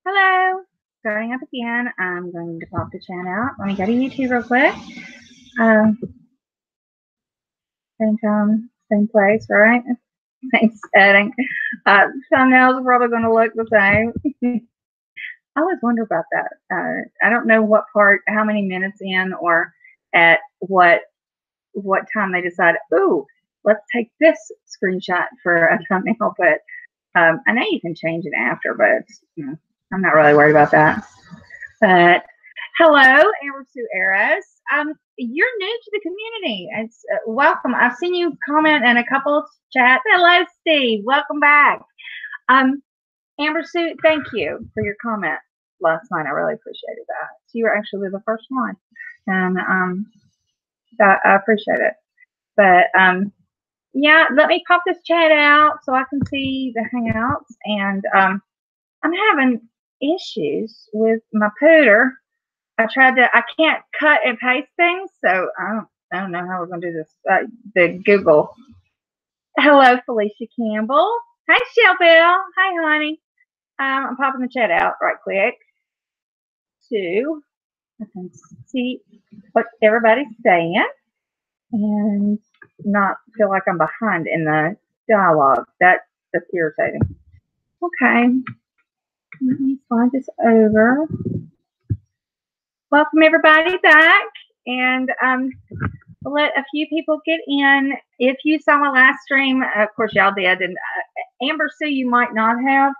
Hello. Starting up again. I'm going to pop the chat out. Let me go to YouTube real quick. Um, same place, right? Same setting. Thumbnails are probably going to look the same. I always wonder about that. I don't know what part, how many minutes in, or at what time they decide. Ooh, let's take this screenshot for a thumbnail. But I know you can change it after, but I'm not really worried about that. But hello, Amber Sue Eris. You're new to the community. It's welcome. I've seen you comment in a couple of chats. Hello, Steve. Welcome back. Um, Amber Sue, thank you for your comment last night. I really appreciated that. So you were actually the first one, and I appreciate it. But yeah, let me pop this chat out so I can see the hangouts. And I'm having issues with my pooter. I can't cut and paste things, so I don't know how we're going to do this. The Google. Hello, Felicia Campbell. Hi, Shelbelle. Hi, honey. I'm popping the chat out right quick so I can see what everybody's saying and not feel like I'm behind in the dialogue. That's irritating. Okay. Let me slide this over. Welcome everybody back, and we'll let a few people get in. If you saw my last stream, of course y'all did, and Amber Sue, you might not have.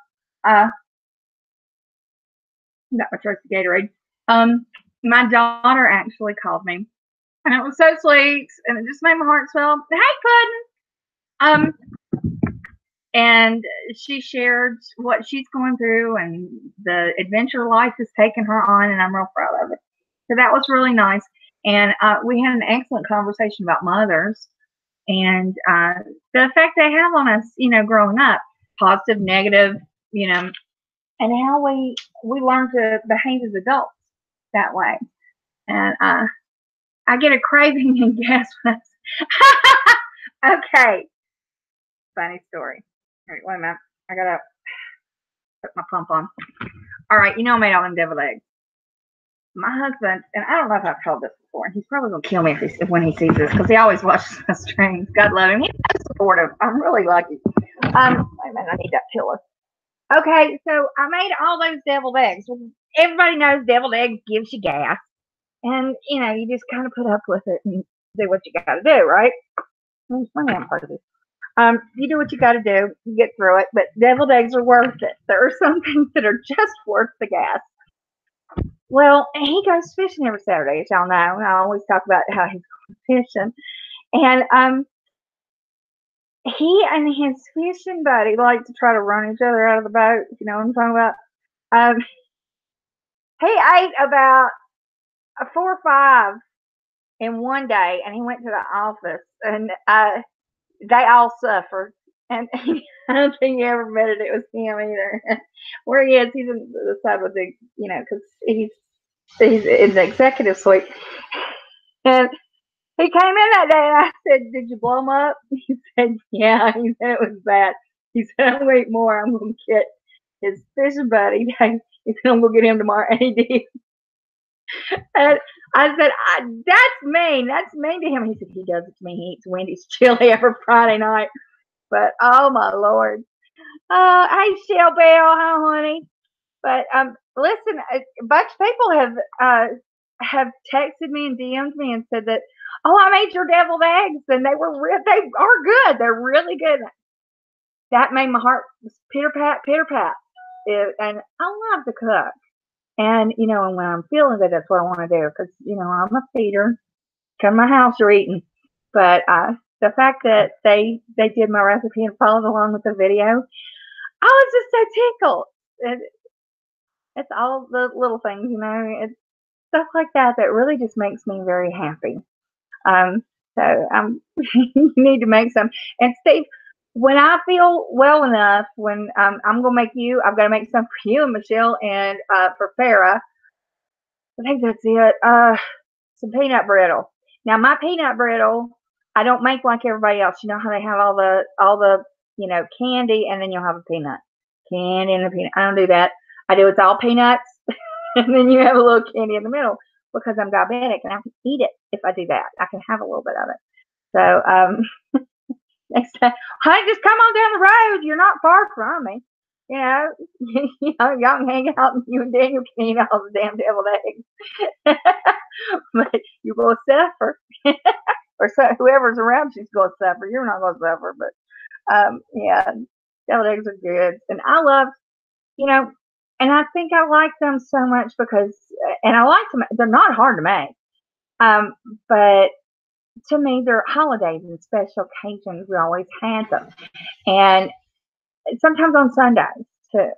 Got my trusty Gatorade. My daughter actually called me, and it was so sweet, and it just made my heart swell. Hey, Puddin'. And she shared what she's going through and the adventure life has taken her on, and I'm real proud of it. So that was really nice. And we had an excellent conversation about mothers and the effect they have on us, growing up, positive, negative, and how we learn to behave as adults that way. And I get a craving and gas. Okay. Funny story. All right, wait a minute. I gotta put my pump on. All right, I made all them deviled eggs. My husband, and I don't know if I've told this before, and he's probably gonna kill me when he sees this because he always watches my streams. God love him. He's so supportive. I'm really lucky. Wait a minute, I need that pillow. Okay, so I made all those deviled eggs. Everybody knows deviled eggs gives you gas, and you just kind of put up with it and do what you got to do, right? I'm part of this. You do what you got to do, you get through it, but deviled eggs are worth it. There are some things that are just worth the gas. Well, he goes fishing every Saturday, as y'all know. I always talk about how he's going fishing. And he and his fishing buddy like to try to run each other out of the boat. You know what I'm talking about? He ate about 4 or 5 in one day, and he went to the office, and they all suffered. And I don't think he ever admitted it was him either. Where he is, he's in the side with the, because he's in the executive suite. And he came in that day, and I said, "Did you blow him up?" He said, "Yeah." He said it was bad. He said, "I'm going to eat more. I'm going to get his fishing buddy." He said, "I'm going to get him tomorrow." And he did. And I said, "That's mean. That's mean to him." He said, "He does it to me. He eats Wendy's chili every Friday night." But oh my Lord. Hey Shell Bell, hi honey. But listen, a bunch of people have texted me and DM'd me and said that, "Oh, I made your deviled eggs and they are good. They're really good." That made my heart pitter pat, pitter pat. And I love to cook. And and when I'm feeling good, that's what I want to do because I'm a feeder. Come to my house, you're eating. But the fact that they did my recipe and followed along with the video, I was just so tickled. It's all the little things, it's stuff like that that really just makes me very happy. So you need to make some. And Steve, when I feel well enough, when I'm gonna make you, I've got to make some for you and Michelle and for Farah. I think that's it. Some peanut brittle. Now my peanut brittle, I don't make like everybody else. You know how they have all the candy, and then you'll have a peanut candy and a peanut. I don't do that. I do. It's all peanuts, and then you have a little candy in the middle because I'm diabetic and I can eat it if I do that. I can have a little bit of it. So next time, honey, just come on down the road. You're not far from me. You know, y'all can hang out and you and Daniel can eat all the damn deviled eggs. But you're going to suffer. Or so, whoever's around you's going to suffer. You're not going to suffer. But, yeah, deviled eggs are good. And I love, you know, and I think I like them so much because, and I like them, they're not hard to make. But to me, they're holidays and special occasions. We always had them. And sometimes on Sundays too,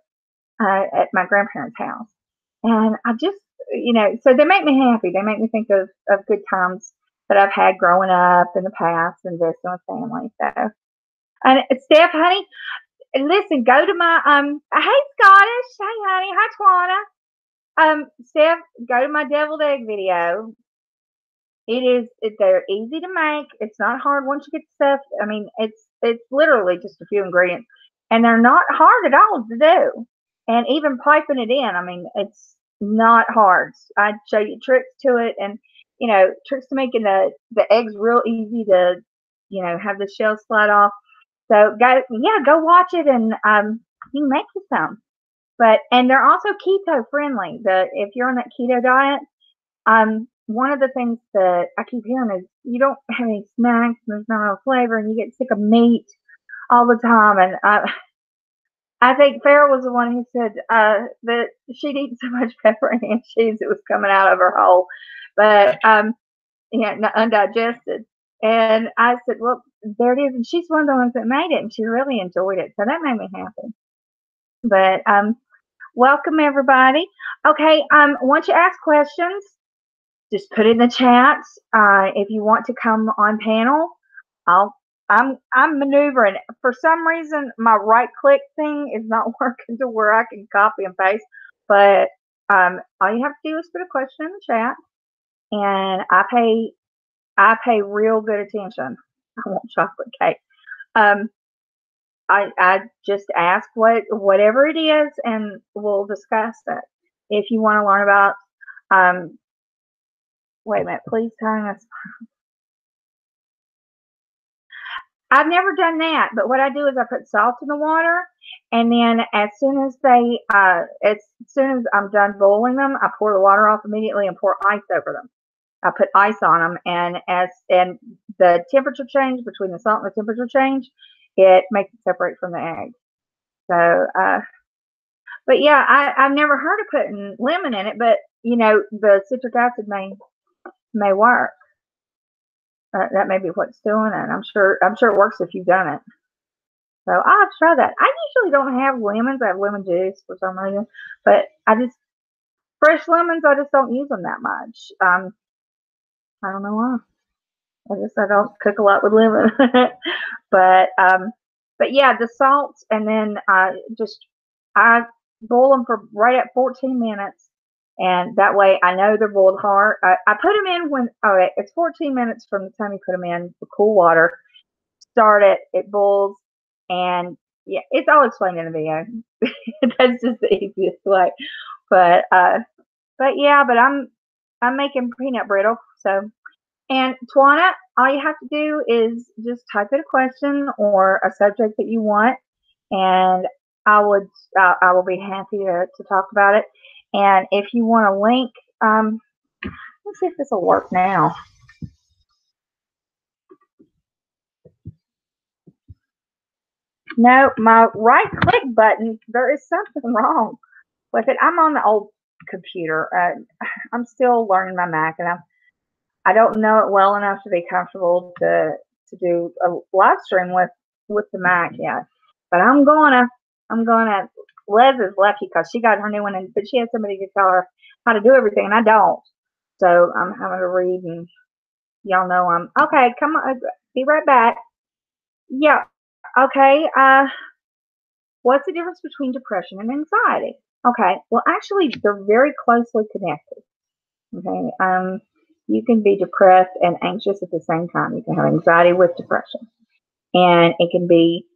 at my grandparents' house. And I just, so they make me happy. They make me think of good times that I've had growing up in the past and visiting with family. So, and Steph, honey, listen, go to my, hey Scottish, hey honey, hi Twana. Steph, go to my deviled egg video. They're easy to make. It's not hard once you get stuff. I mean, it's literally just a few ingredients, and they're not hard at all to do. And even piping it in, I mean, it's not hard. I show you tricks to it, and tricks to making the eggs real easy to, have the shell slide off. So go watch it, and you can make you some. And they're also keto friendly. If you're on that keto diet, one of the things that I keep hearing is you don't have any snacks and there's not enough flavor and you get sick of meat all the time. And I think Farrah was the one who said that she'd eaten so much pepperoni and cheese it was coming out of her hole, but undigested. And I said, well, there it is. And she's one of the ones that made it and she really enjoyed it. So that made me happy. But welcome everybody. Okay, once you ask questions, just put it in the chat. If you want to come on panel, I'm maneuvering. For some reason, my right click thing is not working to where I can copy and paste. But all you have to do is put a question in the chat, and I pay real good attention. I want chocolate cake. I just ask whatever it is, and we'll discuss it. If you want to learn about wait a minute, please hang us. I've never done that, but what I do is I put salt in the water, and then as soon as I'm done boiling them, I pour the water off immediately and pour ice over them. I put ice on them, and the temperature change between the salt and the temperature change, it makes it separate from the egg. So, but yeah, I've never heard of putting lemon in it, but the citric acid may work. That may be what's doing it. I'm sure it works if you've done it. So I'll have to try that. I usually don't have lemons. I have lemon juice for some reason, but fresh lemons, I just don't use them that much. I don't know why. I guess I don't cook a lot with lemon. but yeah, the salt, and then I boil them for right at 14 minutes. And that way I know they're boiled hard. I put them in it's 14 minutes from the time you put them in the cool water. Start it boils, and yeah, it's all explained in the video. That's just the easiest way. But yeah, but I'm making peanut brittle. So, and Twana, all you have to do is just type in a question or a subject that you want, and I will be happy to talk about it. And if you want a link, let's see if this will work now. No, my right click button, there is something wrong with it. I'm on the old computer. I'm still learning my Mac, and I don't know it well enough to be comfortable to do a live stream with the Mac yet. But I'm gonna. Les is lucky because she got her new one, but she had somebody to tell her how to do everything, and I don't. So I'm having to read, and y'all know I'm okay. Come on, be right back. Yeah. Okay. What's the difference between depression and anxiety? Okay. Well, actually, they're very closely connected. Okay. You can be depressed and anxious at the same time. You can have anxiety with depression, and it can be.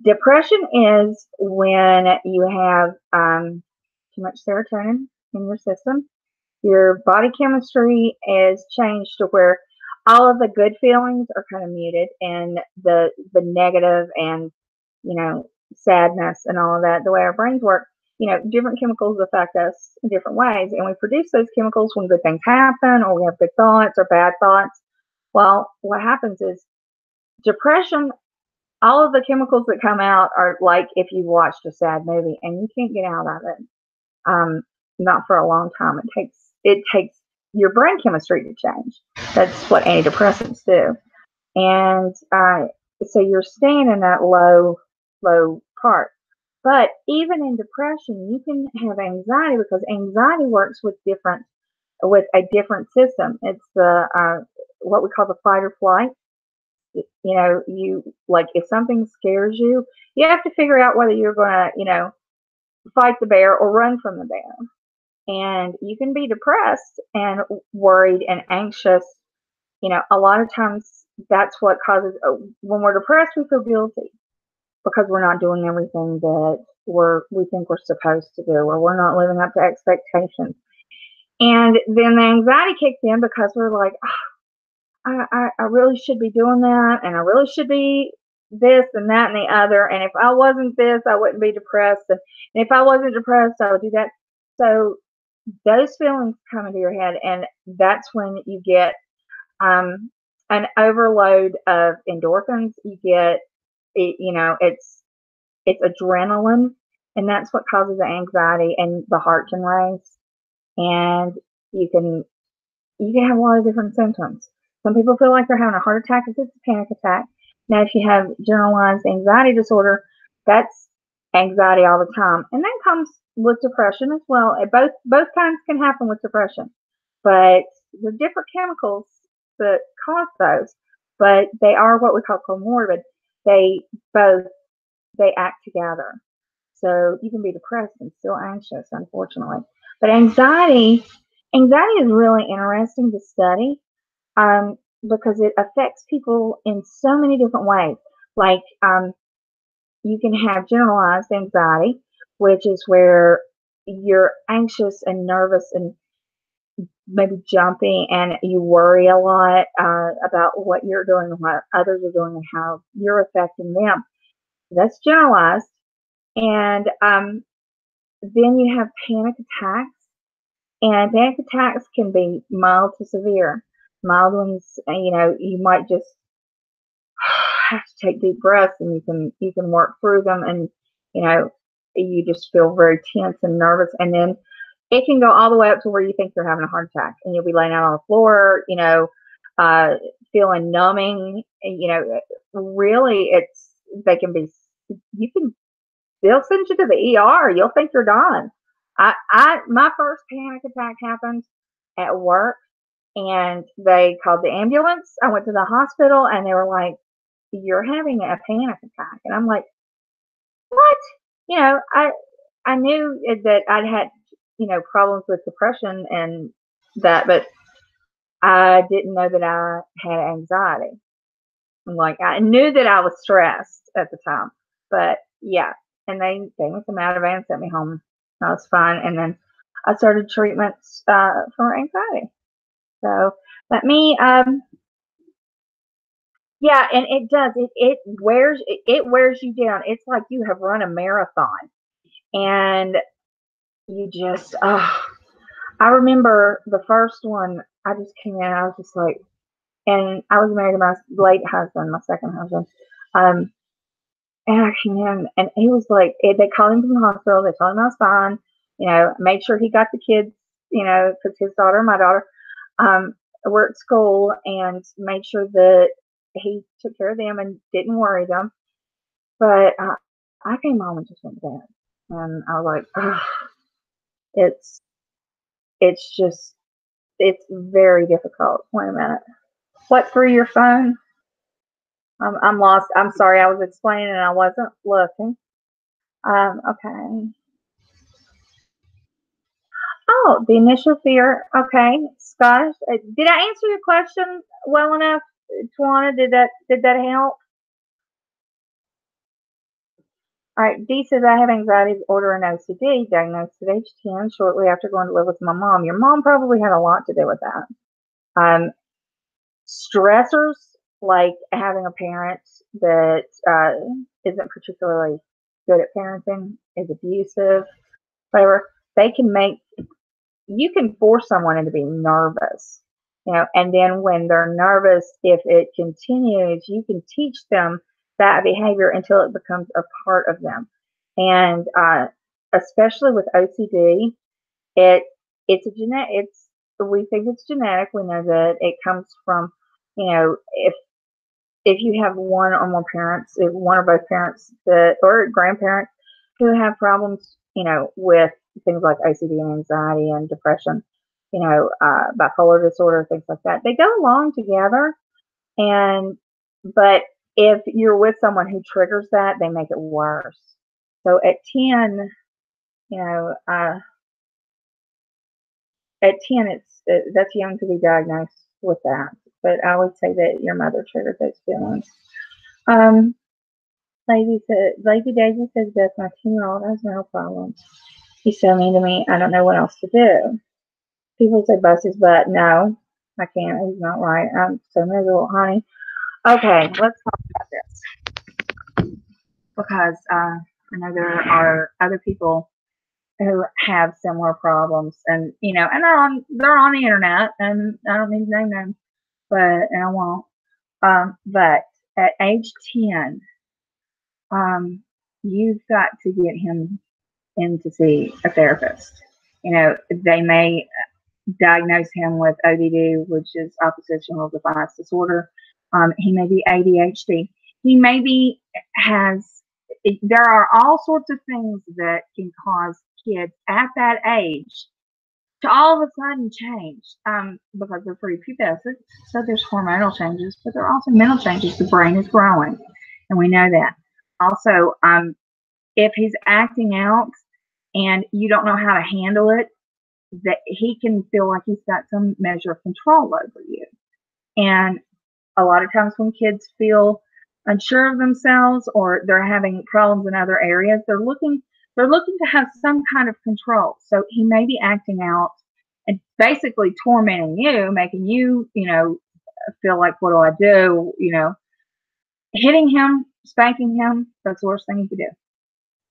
Depression is when you have too much serotonin in your system. Your body chemistry is changed to where all of the good feelings are kind of muted, and the negative and, you know, sadness and all of that, the way our brains work, you know, different chemicals affect us in different ways, and we produce those chemicals when good things happen or we have good thoughts or bad thoughts. Well, what happens is depression, all of the chemicals that come out are like if you watched a sad movie and you can't get out of it. Um, Not for a long time. It takes your brain chemistry to change. That's what antidepressants do. And so you're staying in that low part. But even in depression, you can have anxiety because anxiety works with a different system. It's the what we call the fight or flight. You know, you like if something scares you, you have to figure out whether you're going to, you know, fight the bear or run from the bear. And you can be depressed and worried and anxious. You know, a lot of times that's what causes, when we're depressed, we feel guilty because we're not doing everything that we think we're supposed to do, or we're not living up to expectations. And then the anxiety kicks in because we're like, I really should be doing that, and I really should be this and that and the other. And if I wasn't this, I wouldn't be depressed. And if I wasn't depressed, I would do that. So those feelings come into your head, and that's when you get an overload of endorphins. You get, you know, it's adrenaline, and that's what causes the anxiety, and the heart can race, and you can have a lot of different symptoms. Some people feel like they're having a heart attack if it's a panic attack. Now, if you have generalized anxiety disorder, that's anxiety all the time, and that comes with depression as well. Both kinds can happen with depression, but the different chemicals that cause those, but they are what we call comorbid. They both they act together. So you can be depressed and still anxious, unfortunately. But anxiety is really interesting to study, because it affects people in so many different ways. Like, you can have generalized anxiety, which is where you're anxious and nervous and maybe jumpy, and you worry a lot about what you're doing and what others are doing and how you're affecting them. That's generalized. And then you have panic attacks, and panic attacks can be mild to severe. Mild ones, you know, you might just have to take deep breaths, and you can work through them, and you know, you just feel very tense and nervous. And then it can go all the way up to where you think you're having a heart attack, and you'll be laying out on the floor, you know, feeling numbing. You know, really, they can be. You can They'll send you to the ER. You'll think you're done. My first panic attack happened at work, and they called the ambulance. I went to the hospital, and they were like, "You're having a panic attack," and I'm like, "What?" You know, I knew that I'd had, you know, problems with depression and that, but I didn't know that I had anxiety. Like, I knew that I was stressed at the time, but yeah, and they gave me some Ativan and sent me home. I was fine, and then I started treatments for anxiety. So let me, yeah, and it does. It wears you down. It's like you have run a marathon, and you just, I remember the first one. I just came in. I was just like, and I was married to my late husband, my second husband. Um, And I came in, and he was like, they called him from the hospital. They told him I was fine. You know, made sure he got the kids, you know, because his daughter and my daughter were at school, and made sure that he took care of them and didn't worry them. But I came home and just went to bed. And I was like, ugh, it's, it's just, it's very difficult. Wait a minute. What, through your phone? I'm lost. I'm sorry. I was explaining and I wasn't looking. Okay. Oh, the initial fear. Okay, Scott, did I answer your question well enough, Tawana? Did that help? All right, D says, I have anxiety disorder and OCD, diagnosed at age 10, shortly after going to live with my mom. Your mom probably had a lot to do with that. Um, Stressors, like having a parent that isn't particularly good at parenting, is abusive, whatever, they can make, you can force someone into being nervous, and then when they're nervous, if it continues, you can teach them that behavior until it becomes a part of them. And especially with OCD, it it's a genetic. We think it's genetic. We know that it comes from, if you have one or more parents, if one or both parents that or grandparents who have problems, with things like OCD and anxiety and depression, bipolar disorder, things like that, they go along together. And but if you're with someone who triggers that, they make it worse. So at 10, you know, uh, at 10, that's young to be diagnosed with that. But I would say that your mother triggered those feelings. Um, Lady Daisy says, Beth, my 10-year-old has no problem. He's so mean to me, I don't know what else to do. People say bust his butt. No, I can't. He's not right. I'm so miserable, honey. Okay, let's talk about this because I know there are other people who have similar problems, and and they're on the internet, and I don't need to name them, and I won't. But at age 10, um, you've got to get him in to see a therapist. They may diagnose him with ODD, which is oppositional defiance disorder. He may be ADHD. He maybe has, there are all sorts of things that can cause kids at that age to all of a sudden change, because they're prepubescent. So there's hormonal changes, but there are also mental changes. The brain is growing, and we know that. Also, if he's acting out and you don't know how to handle it, that he can feel like he's got some measure of control over you. And a lot of times when kids feel unsure of themselves or they're having problems in other areas, they're looking to have some kind of control. So he may be acting out and basically tormenting you, making you, feel like, what do I do? Hitting him, spanking him, that's the worst thing you could do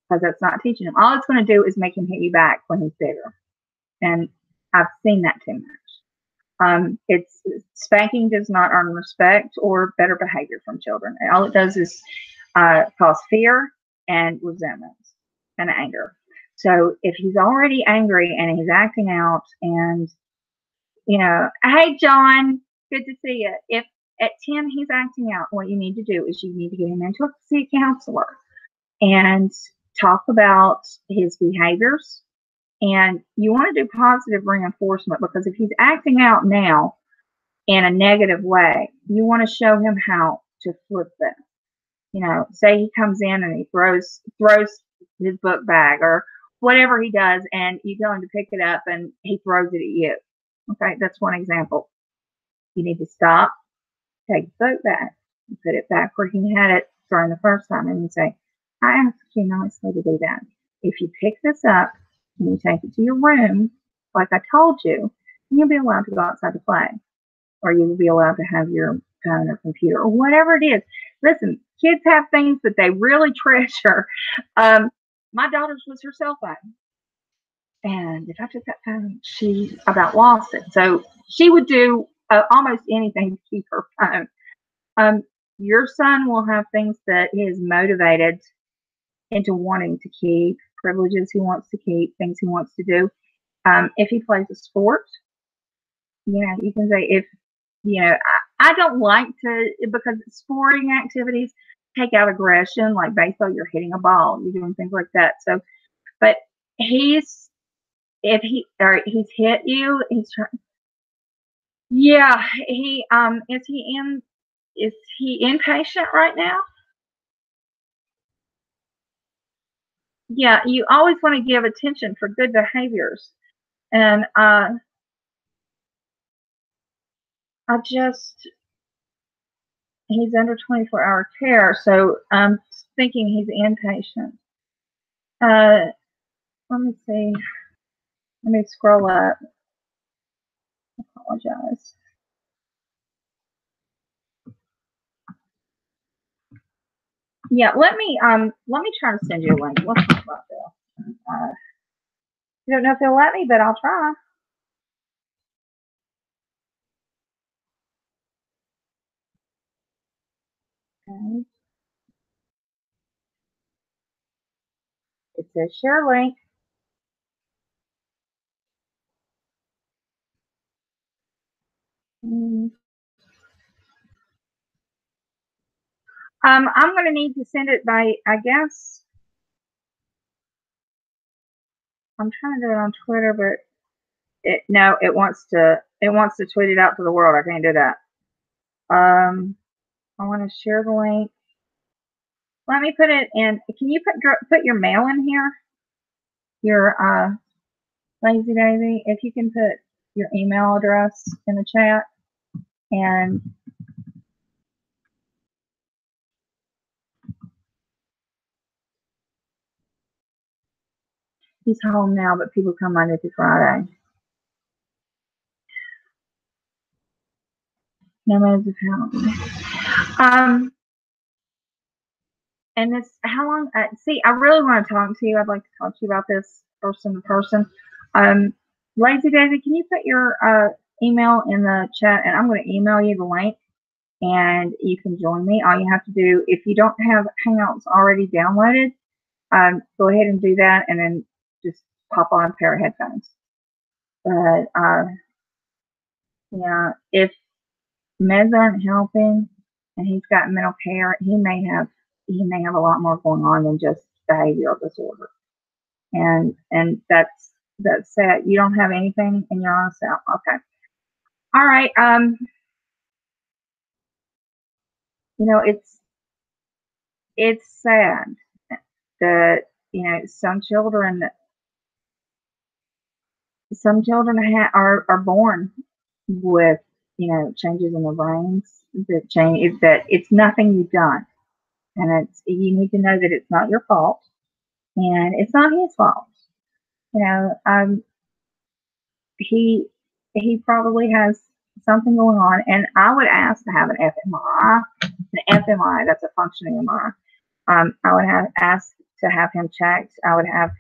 because that's not teaching him. All it's going to do is make him hit you back when he's bigger. And I've seen that too much. It's Spanking does not earn respect or better behavior from children. All it does is cause fear and resentment and anger. So if he's already angry and he's acting out, and hey John, good to see you. If at 10 he's acting out, what you need to do is you need to get him into see a counselor and talk about his behaviors. And you want to do positive reinforcement, because if he's acting out now in a negative way, you want to show him how to flip that. Say he comes in and he throws his book bag or whatever he does, and you tell him to pick it up and he throws it at you. Okay, that's one example. You need to stop, take the book back, and put it back where he had it thrown the first time, and you say, I asked you nicely to do that. If you pick this up and you take it to your room, like I told you, you'll be allowed to go outside to play, or you will be allowed to have your phone or computer or whatever it is. Listen, kids have things that they really treasure. My daughter's was her cell phone. And if I took that phone, she about lost it. So she would do almost anything to keep her phone. Your son will have things that he is motivated into wanting to keep, privileges he wants to keep, things he wants to do. If he plays a sport, you can say, if I don't like to, because sporting activities take out aggression, like baseball, you're hitting a ball, you're doing things like that. So, but he's if he or he's hit you, he's trying. Yeah, he is he inpatient right now? Yeah, you always want to give attention for good behaviors, and I just he's under 24-hour care, so I'm thinking he's inpatient. Uh, let me see. Let me scroll up. Apologize. Yeah, let me try to send you a link. Let's talk about this. I don't know if they'll let me, but I'll try. Okay. It says share link. Mm. I'm going to need to send it by, I guess, I'm trying to do it on Twitter, but no, it wants to tweet it out to the world. I can't do that. I want to share the link. Let me put it in. Can you put your mail in here? Your Lazy Daisy. If you can put your email address in the chat, and he's home now, but people come Monday through Friday. No man's account. And it's how long? See, I really want to talk to you. I'd like to talk to you about this person to person. Um, Lazy Daisy, can you put your email in the chat, and I'm going to email you the link, and you can join me. All you have to do, if you don't have Hangouts already downloaded, go ahead and do that, and then just pop on a pair of headphones. But yeah, if meds aren't helping, and he's got mental care, he may have a lot more going on than just behavioral disorder. And that's sad. You don't have anything in your own self. Okay. All right. You know, it's sad that, you know, some children are born with, you know, changes in the brains that change, that it's nothing you've done. And you need to know that it's not your fault, and it's not his fault. You know, he he probably has something going on, and I would ask to have an fMRI. An fMRI, that's a functioning MRI. I would have asked to have him checked. I would ask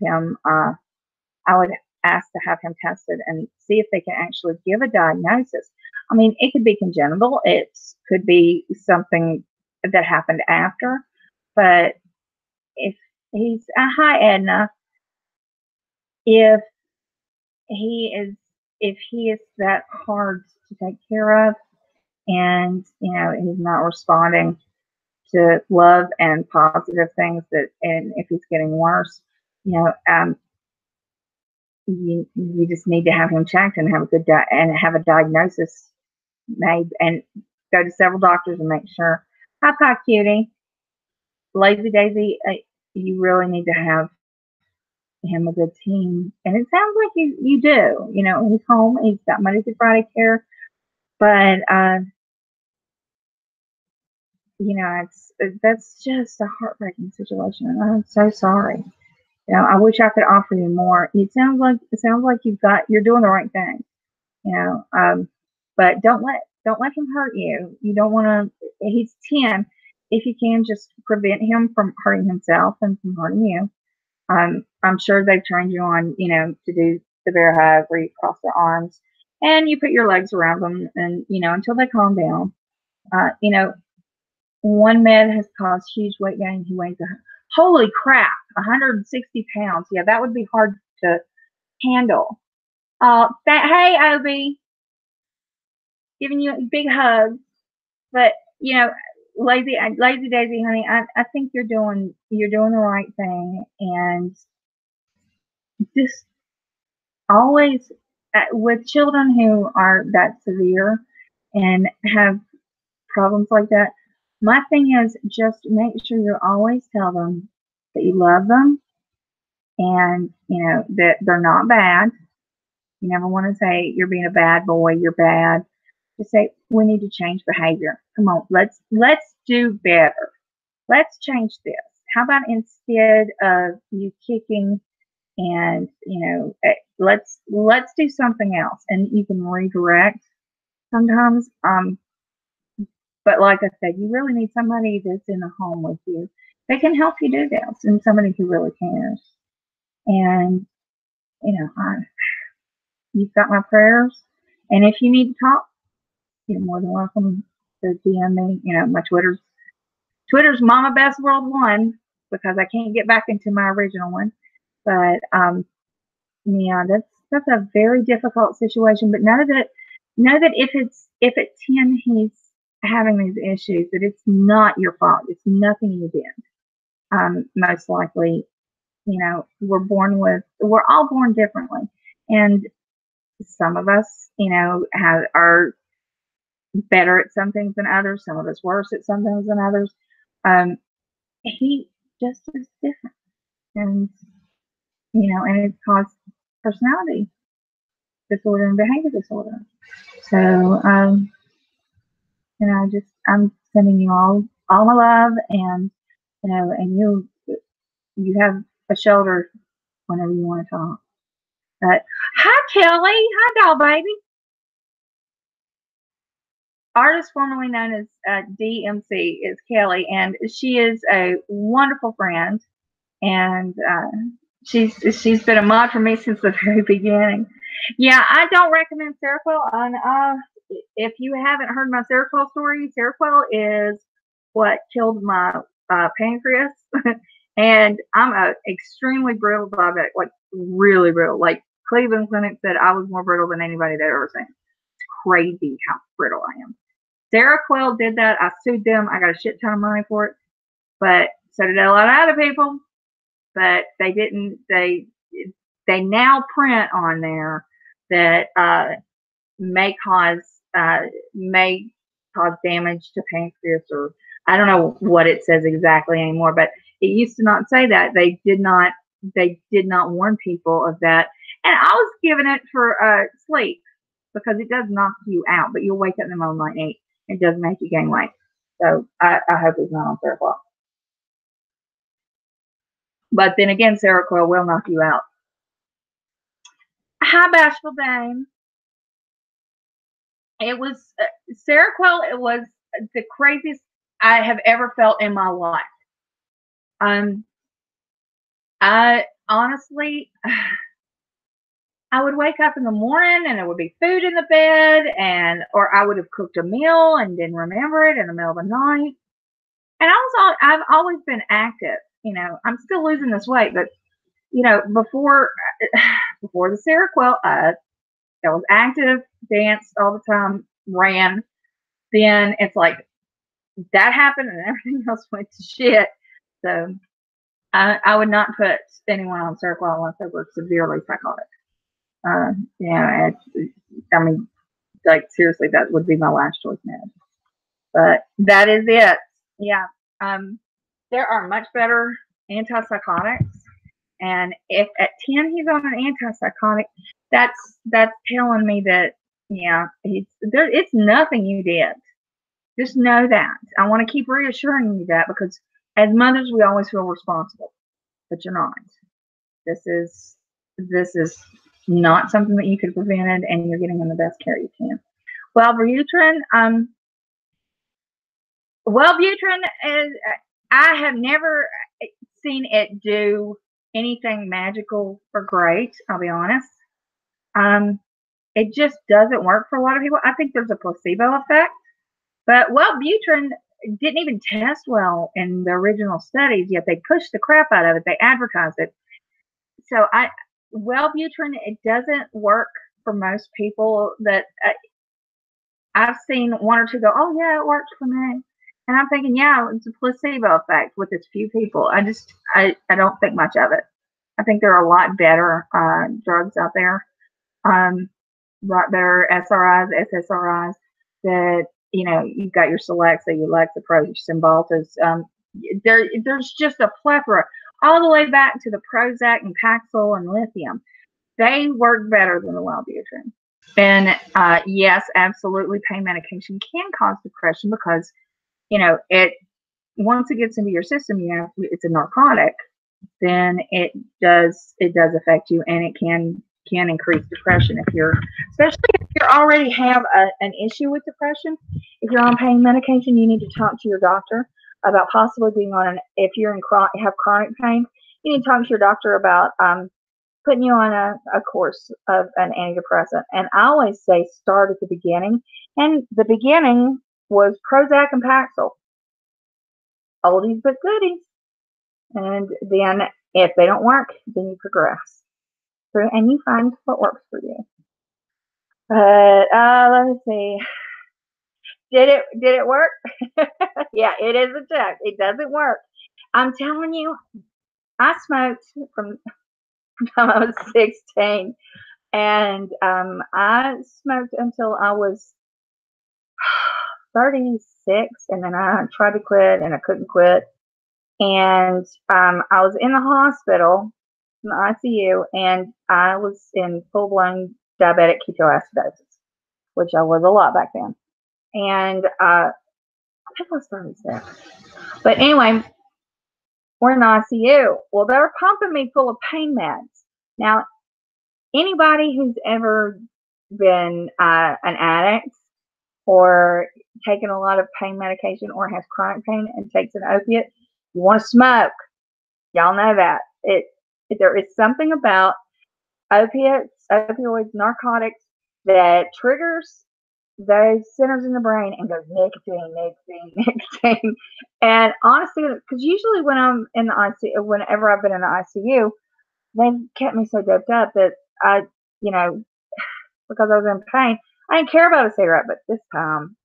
to have him tested and see if they can actually give a diagnosis. I mean, it could be congenital. It could be something that happened after. But if he's a hi Edna, if he is if he is that hard to take care of, and you know he's not responding to love and positive things, that and if he's getting worse, you know, you just need to have him checked and have a and have a diagnosis made, and go to several doctors and make sure. Hi, Cutie. Lazy Daisy, you really need to have him a good team, and it sounds like you do. You know, he's home. He's got Monday through Friday care, but you know, that's just a heartbreaking situation, and I'm so sorry. You know, I wish I could offer you more. It sounds like you're doing the right thing. You know, but don't let him hurt you. You don't want to. He's 10. If you can, just prevent him from hurting himself and from hurting you. I'm sure they've trained you on, you know, to do the bear hug where you cross their arms and you put your legs around them, and you know, until they calm down. You know, one med has caused huge weight gain. He weighs holy crap, 160 pounds. Yeah, that would be hard to handle. Hey, Obi, giving you a big hug. But you know, lazy Daisy, honey, I think you're doing the right thing, and just always with children who are that severe and have problems like that. My thing is just make sure you always tell them that you love them, and you know that they're not bad. You never want to say you're being a bad boy, you're bad. Just say we need to change behavior. Come on, let's do better. Let's change this. how about instead of you kicking and, let's do something else, and you can redirect sometimes. But like I said, you really need somebody that's in the home with you that can help you do this, and somebody who really cares. And you've got my prayers. And if you need to talk, you're more than welcome to DM me. My Twitter's Mama Best World One, because I can't get back into my original one. But yeah, that's a very difficult situation. But know that if at 10 he's having these issues, that it's not your fault. It's nothing you did. Most likely, we're all born differently, and some of us, are better at some things than others. Some of us worse at some things than others. He just is different, and and it's caused personality disorder and behavior disorder. So, I'm sending you all my love, and and you have a shoulder whenever you want to talk. But hi, Kelly. Hi, doll baby. Artist formerly known as DMC is Kelly, and she is a wonderful friend, and she's been a mod for me since the very beginning. Yeah, I don't recommend Seroquel. And if you haven't heard my Seroquel story, Seroquel is what killed my pancreas, and I'm a extremely brittle diabetic, like really brittle. Like Cleveland Clinic said, I was more brittle than anybody they'd ever seen. It's crazy how brittle I am. Seroquel did that. I sued them. I got a shit ton of money for it, but so did a lot of other people. But they didn't. They now print on there that may cause damage to pancreas, or I don't know what it says exactly anymore. But it used to not say that. They did not warn people of that. And I was given it for sleep, because it does knock you out, but you'll wake up in the middle of the night and eat. It does make you gain weight. So I hope it's not on Seroquel. But then again, Seroquel will knock you out. Hi, Bashful Dame. It was Seroquel. It was the craziest I have ever felt in my life. I honestly, I would wake up in the morning and there would be food in the bed, or I would have cooked a meal and didn't remember it in the middle of the night. And I've always been active. I'm still losing this weight, but before the Seroquel, I was active, danced all the time, ran. Then it's like that happened and everything else went to shit. So I would not put anyone on Seroquel unless they were severely psychotic. Like seriously, that would be my last choice now. But that is it. Yeah. There are much better antipsychotics, and if at 10 he's on an antipsychotic, that's telling me that it's nothing you did. Just know that. I want to keep reassuring you that, because as mothers we always feel responsible, but you're not. This is not something that you could have prevented, and you're getting in the best care you can. Wellbutrin is, I have never seen it do anything magical or great, I'll be honest. It just doesn't work for a lot of people. I think there's a placebo effect. But Wellbutrin didn't even test well in the original studies, yet they pushed the crap out of it. They advertised it. So Wellbutrin, it doesn't work for most people. That I've seen one or two go, oh yeah, it worked for me. And I'm thinking, yeah, it's a placebo effect with this few people. I don't think much of it. I think there are a lot better drugs out there, a lot better SRIs, SSRIs, that, you've got your Celexa, your Lexapro, your Cymbaltas. There's just a plethora, all the way back to the Prozac and Paxil and lithium. They work better than the Wellbutrin. And yes, absolutely, pain medication can cause depression, because it once it gets into your system, it's a narcotic, then it does affect you, and it can increase depression if you're, especially if you already have an issue with depression. If you're on pain medication, you need to talk to your doctor about possibly being on an, if you're in have chronic pain, you need to talk to your doctor about putting you on a course of an antidepressant. And I always say start at the beginning, and the beginning was Prozac and Paxil, oldies but goodies. And then if they don't work, then you progress through and you find what works for you. But let me see. Did it work? Yeah, it is a joke. It doesn't work. I'm telling you, I smoked from the time I was 16, and I smoked until I was 36, and then I tried to quit and I couldn't quit. And I was in the hospital in the ICU, and I was in full blown diabetic ketoacidosis, which I was a lot back then. And I think I was 36. But anyway, we're in the ICU. Well, they were pumping me full of pain meds. Now, anybody who's ever been an addict or taken a lot of pain medication or has chronic pain and takes an opiate, you want to smoke. Y'all know that. There is something about opiates, opioids, narcotics that triggers those centers in the brain and goes nicotine, nicotine, nicotine. And honestly, because usually when I'm in the ICU, whenever I've been in the ICU, they've kept me so doped up that I, you know, because I was in pain, I didn't care about a cigarette. But this time,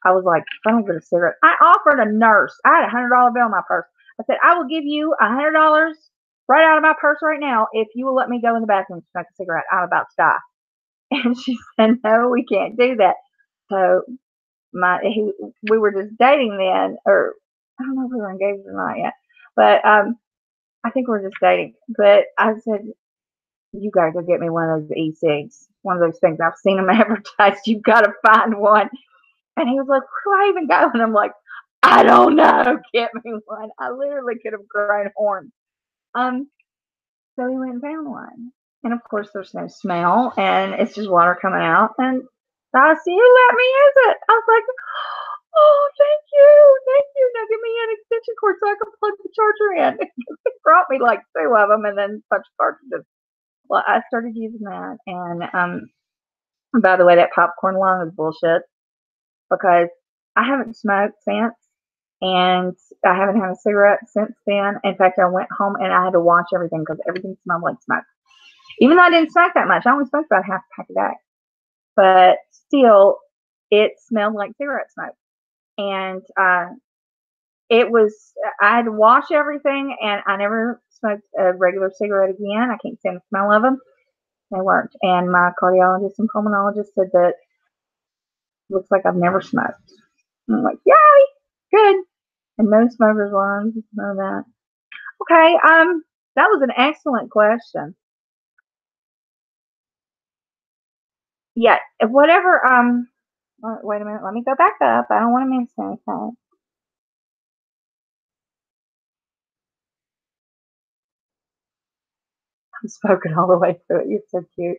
I was like, if I don't get a cigarette, I offered a nurse. I had $100 bill in my purse. I said, I will give you $100 right out of my purse right now if you will let me go in the bathroom and smoke a cigarette. I'm about to die. And she said, no, we can't do that. So we were just dating then, or I don't know if we were engaged or not yet, but I think we were just dating. But I said, you gotta go get me one of those e-cigs, one of those things. I've seen them advertised. You've got to find one. And he was like, where do I even go? And I'm like, I don't know. Get me one. I literally could have grown horns. Um, so we went and found one. And of course, there's no smell, and it's just water coming out. And the ICU let me use it. I was like, oh, thank you. Thank you. Now give me an extension cord so I can plug the charger in. It brought me like two of them and then a bunch of cartridges. Well, I started using that. And by the way, that popcorn lung is bullshit because I haven't smoked since. And I haven't had a cigarette since then. In fact, I went home and I had to wash everything because everything smelled like smoke. Even though I didn't smoke that much, I only smoked about half a pack a day. But still, it smelled like cigarette smoke. And I had to wash everything, and I never smoked a regular cigarette again. I can't stand the smell of them. They worked. And my cardiologist and pulmonologist said that looks like I've never smoked. And I'm like, yay, good. And no smokers lungs, none of that. Okay, that was an excellent question. Yeah, whatever. Wait a minute. Let me go back up. I don't want to miss anything. I'm spoken all the way through it. You're so cute.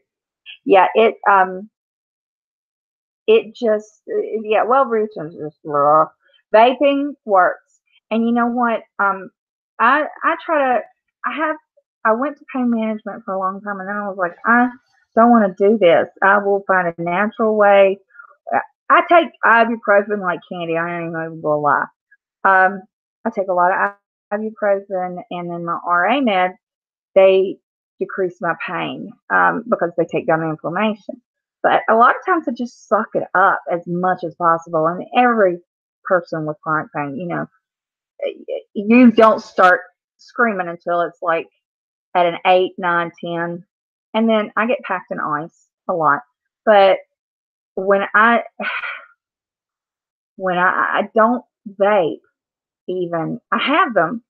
Yeah, it just, yeah. Well, Bruce's just raw. Vaping works, and you know what? I try to. I have. I went to pain management for a long time, and then I was like, I don't want to do this. I will find a natural way. I take ibuprofen like candy. I ain't even gonna lie. I take a lot of ibuprofen, and then my RA med, they decrease my pain because they take down the inflammation. But a lot of times I just suck it up as much as possible. And every person with chronic pain, you don't start screaming until it's like at an 8, 9, 10. And then I get packed in ice a lot. But when I I don't vape even, I have them,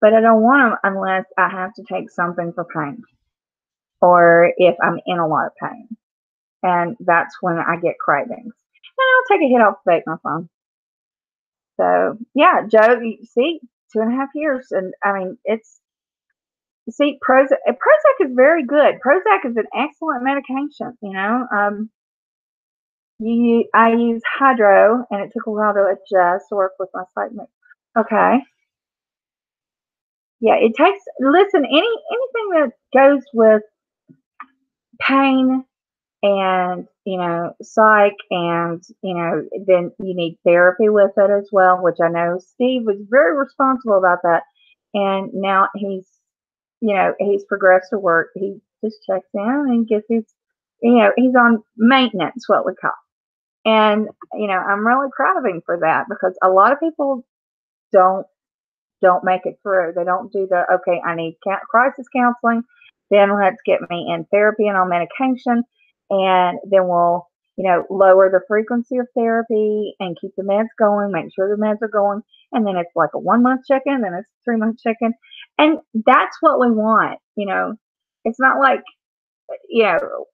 but I don't want them unless I have to take something for pain or if I'm in a lot of pain. And that's when I get cravings. And I'll take a hit off the vape, my phone. So yeah, Joe, you see, 2.5 years, and I mean, it's see, Prozac is very good. Prozac is an excellent medication. I use hydro, and it took a while to adjust to work with my site mix. Okay. Yeah, it takes. Listen, anything that goes with pain and psych, and then you need therapy with it as well, which I know Steve was very responsible about that, and now he's progressed to work. He just checks in and gets he's on maintenance, what we call, and I'm really proud of him for that, because a lot of people don't don't make it through. They don't do the, okay, I need crisis counseling, then let's get me in therapy and on medication, and then we'll, lower the frequency of therapy and keep the meds going, make sure the meds are going. And then it's like a 1 month check in, then it's a 3 month check in. And that's what we want. It's not like, you know,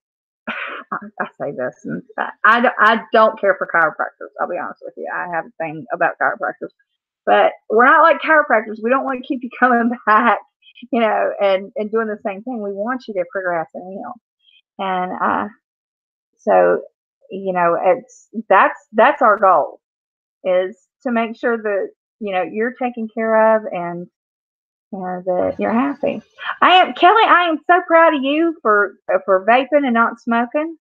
I say this, and I don't care for chiropractors. I'll be honest with you. I have a thing about chiropractors, but we're not like chiropractors. We don't want to keep you coming back, and doing the same thing. We want you to progress and heal. And so, that's our goal, is to make sure that you're taken care of, and that you're happy. Kelly. I am so proud of you for vaping and not smoking.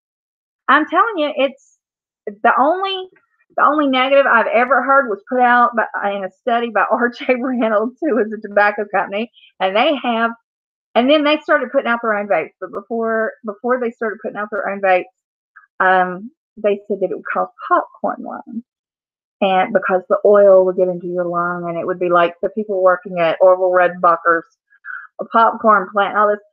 I'm telling you, it's the only negative I've ever heard was put out in a study by R.J. Reynolds, who is a tobacco company, and then they started putting out their own vapes. But before they started putting out their own vapes, they said that it would cause popcorn lung, and because the oil would get into your lung, and it would be like the people working at Orville Redenbacher's popcorn plant and all this.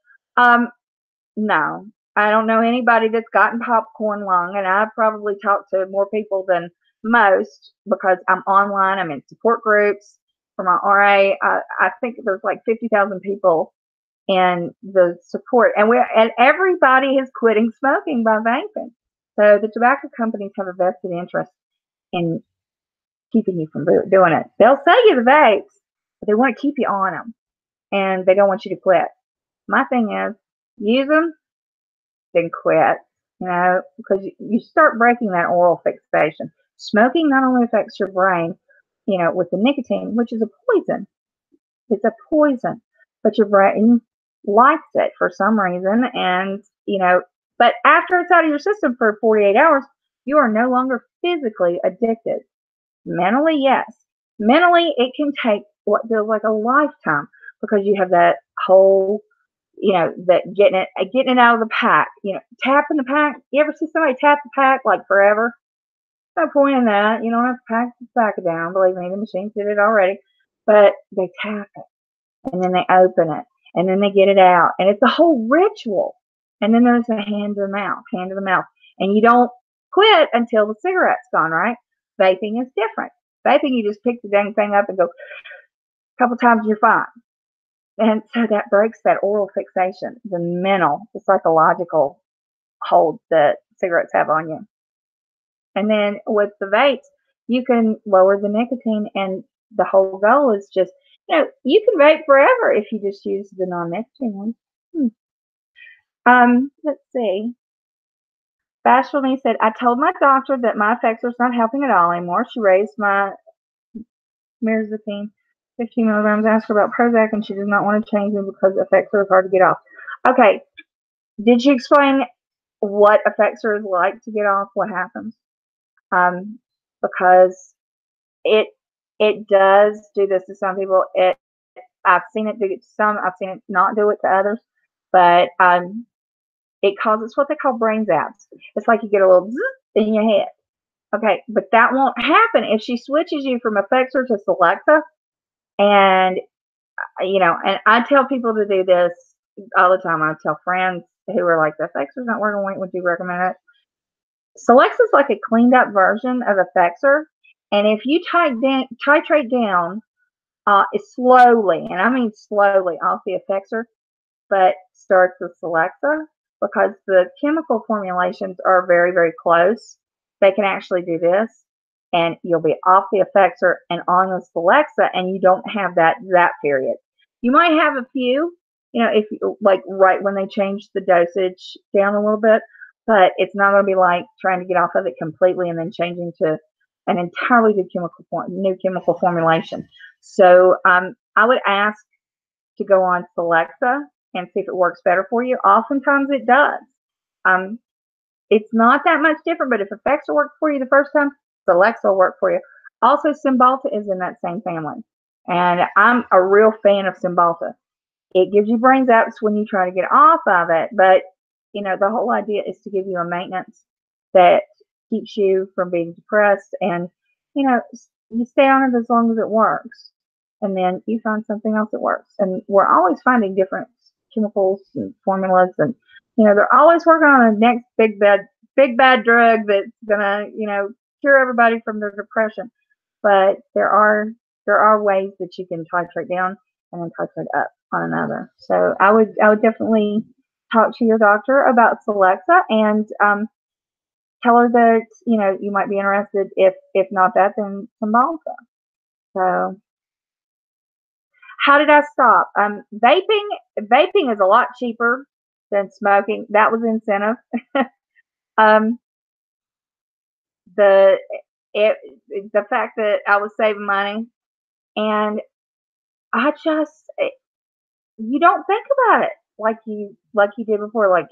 No, I don't know anybody that's gotten popcorn lung, and I probably talk to more people than most because I'm online. I'm in support groups for my RA. I think there's like 50,000 people in the support, and everybody is quitting smoking by vaping. So the tobacco companies have a vested interest in keeping you from doing it. They'll sell you the vapes, but they want to keep you on them, and they don't want you to quit. My thing is, use them, then quit, because you start breaking that oral fixation. Smoking not only affects your brain, with the nicotine, which is a poison. It's a poison, but your brain likes it for some reason, and but after it's out of your system for 48 hours, you are no longer physically addicted. Mentally, yes. Mentally, it can take what feels like a lifetime, because you have that whole, that getting it out of the pack, tapping the pack. You ever see somebody tap the pack like forever? No point in that. You don't have to pack the pack down. Believe me, the machines did it already. But they tap it, and then they open it, and then they get it out, and it's a whole ritual. And then there's a hand to the mouth, and you don't quit until the cigarette's gone, right? Vaping is different. Vaping, you just pick the dang thing up and go a couple times, you're fine. And so that breaks that oral fixation, the mental, the psychological hold that cigarettes have on you. And then with the vapes, you can lower the nicotine, and the whole goal is just, you can vape forever if you just use the non-nicotine one. Let's see. Bashfully said, I told my doctor that my Effexor's not helping at all anymore. She raised my Mirzapine 15 milligrams. I asked her about Prozac, and she does not want to change them because Effexor is hard to get off. Okay. Did you explain what Effexor is like to get off? What happens? Because it does do this to some people. I've seen it do it to some. I've seen it not do it to others. But it causes what they call brain zaps. It's like you get a little zzz in your head. Okay, but that won't happen if she switches you from Effexor to Celexa. And and I tell people to do this all the time. I tell friends who are like, the Effexor's not working. Would you recommend it? Celexa is like a cleaned up version of Effexor, and if you titrate down slowly, and I mean slowly, off the Effexor, but start with Celexa, because the chemical formulations are very, very close. They can actually do this. and you'll be off the Effexor and on the Celexa, and you don't have that period. You might have a few, if you, like right when they change the dosage down a little bit, but it's not going to be like trying to get off of it completely and then changing to an entirely new chemical formulation. So I would ask to go on Celexa and see if it works better for you. Oftentimes it does. Um, it's not that much different, but if Effexor worked for you the first time, Celexa will work for you. Also, Cymbalta is in that same family, and I'm a real fan of Cymbalta. It gives you brain zaps when you try to get off of it, but the whole idea is to give you a maintenance that keeps you from being depressed, and you stay on it as long as it works, and then you find something else that works. And we're always finding different chemicals and formulas, and they're always working on the next big bad drug that's gonna cure everybody from their depression. But there are ways that you can titrate down and then titrate up on another. So I would definitely talk to your doctor about Celexa, and tell her that you might be interested. If not that, then Cymbalta. So how did I stop? Vaping is a lot cheaper than smoking. That was incentive. um, the it, the fact that I was saving money, and I just you don't think about it like you did before. Like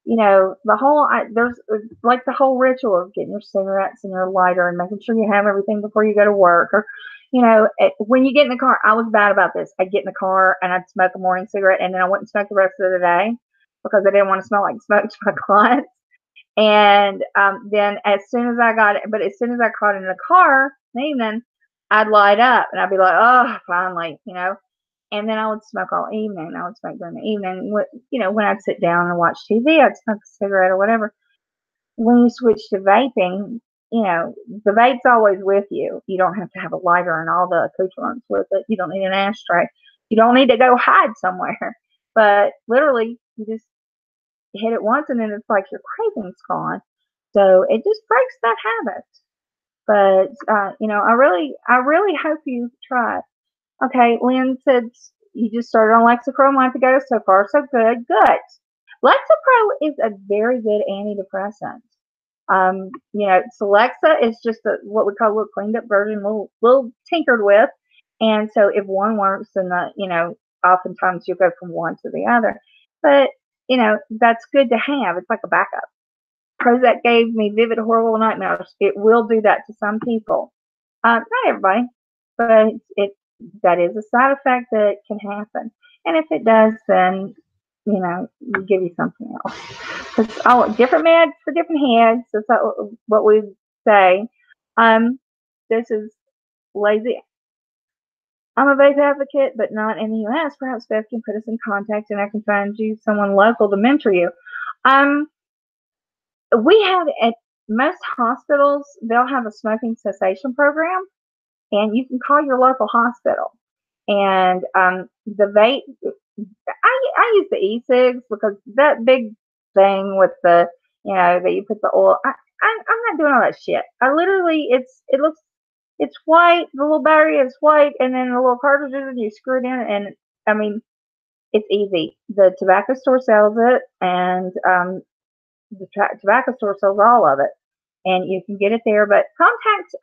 there's like the whole ritual of getting your cigarettes and your lighter and making sure you have everything before you go to work, or when you get in the car. I was bad about this. I'd get in the car and I'd smoke a morning cigarette, and then I wouldn't smoke the rest of the day because I didn't want to smell like smoke to my clients. And then as soon as I got in the car in the evening, I'd light up and I'd be like, oh, finally. And then I would smoke all evening. I would smoke during the evening. When I'd sit down and watch TV, I'd smoke a cigarette or whatever. When you switch to vaping, the vape's always with you. You don't have to have a lighter and all the accoutrements with it. You don't need an ashtray. You don't need to go hide somewhere. But literally, you just hit it once, and then it's like your craving's gone. So it just breaks that habit. But I really hope you try it. Okay, Lynn said you just started on Lexapro a month ago. So far, so good. Good. Lexapro is a very good antidepressant. Celexa is just what we call a little cleaned up version, little tinkered with. And so if one works, then oftentimes you'll go from one to the other. But that's good to have. It's like a backup. Prozac gave me vivid, horrible nightmares. It will do that to some people. Not everybody, but that is a side effect that can happen. And if it does, then we give you something else. Because different meds for different heads. That's what we say. This is lazy. I'm a vape advocate, but not in the U.S. Perhaps Beth can put us in contact, and I can find you someone local to mentor you. We have at most hospitals, they'll have a smoking cessation program, and you can call your local hospital. And the vape, I use the e-cigs because that big thing with the, that you put the oil. I'm not doing all that shit. I literally, it's white. The little battery is white, and then the little cartridges, and you screw it in, and I mean, it's easy. The tobacco store sells it, and the tobacco store sells all of it, and you can get it there. But contact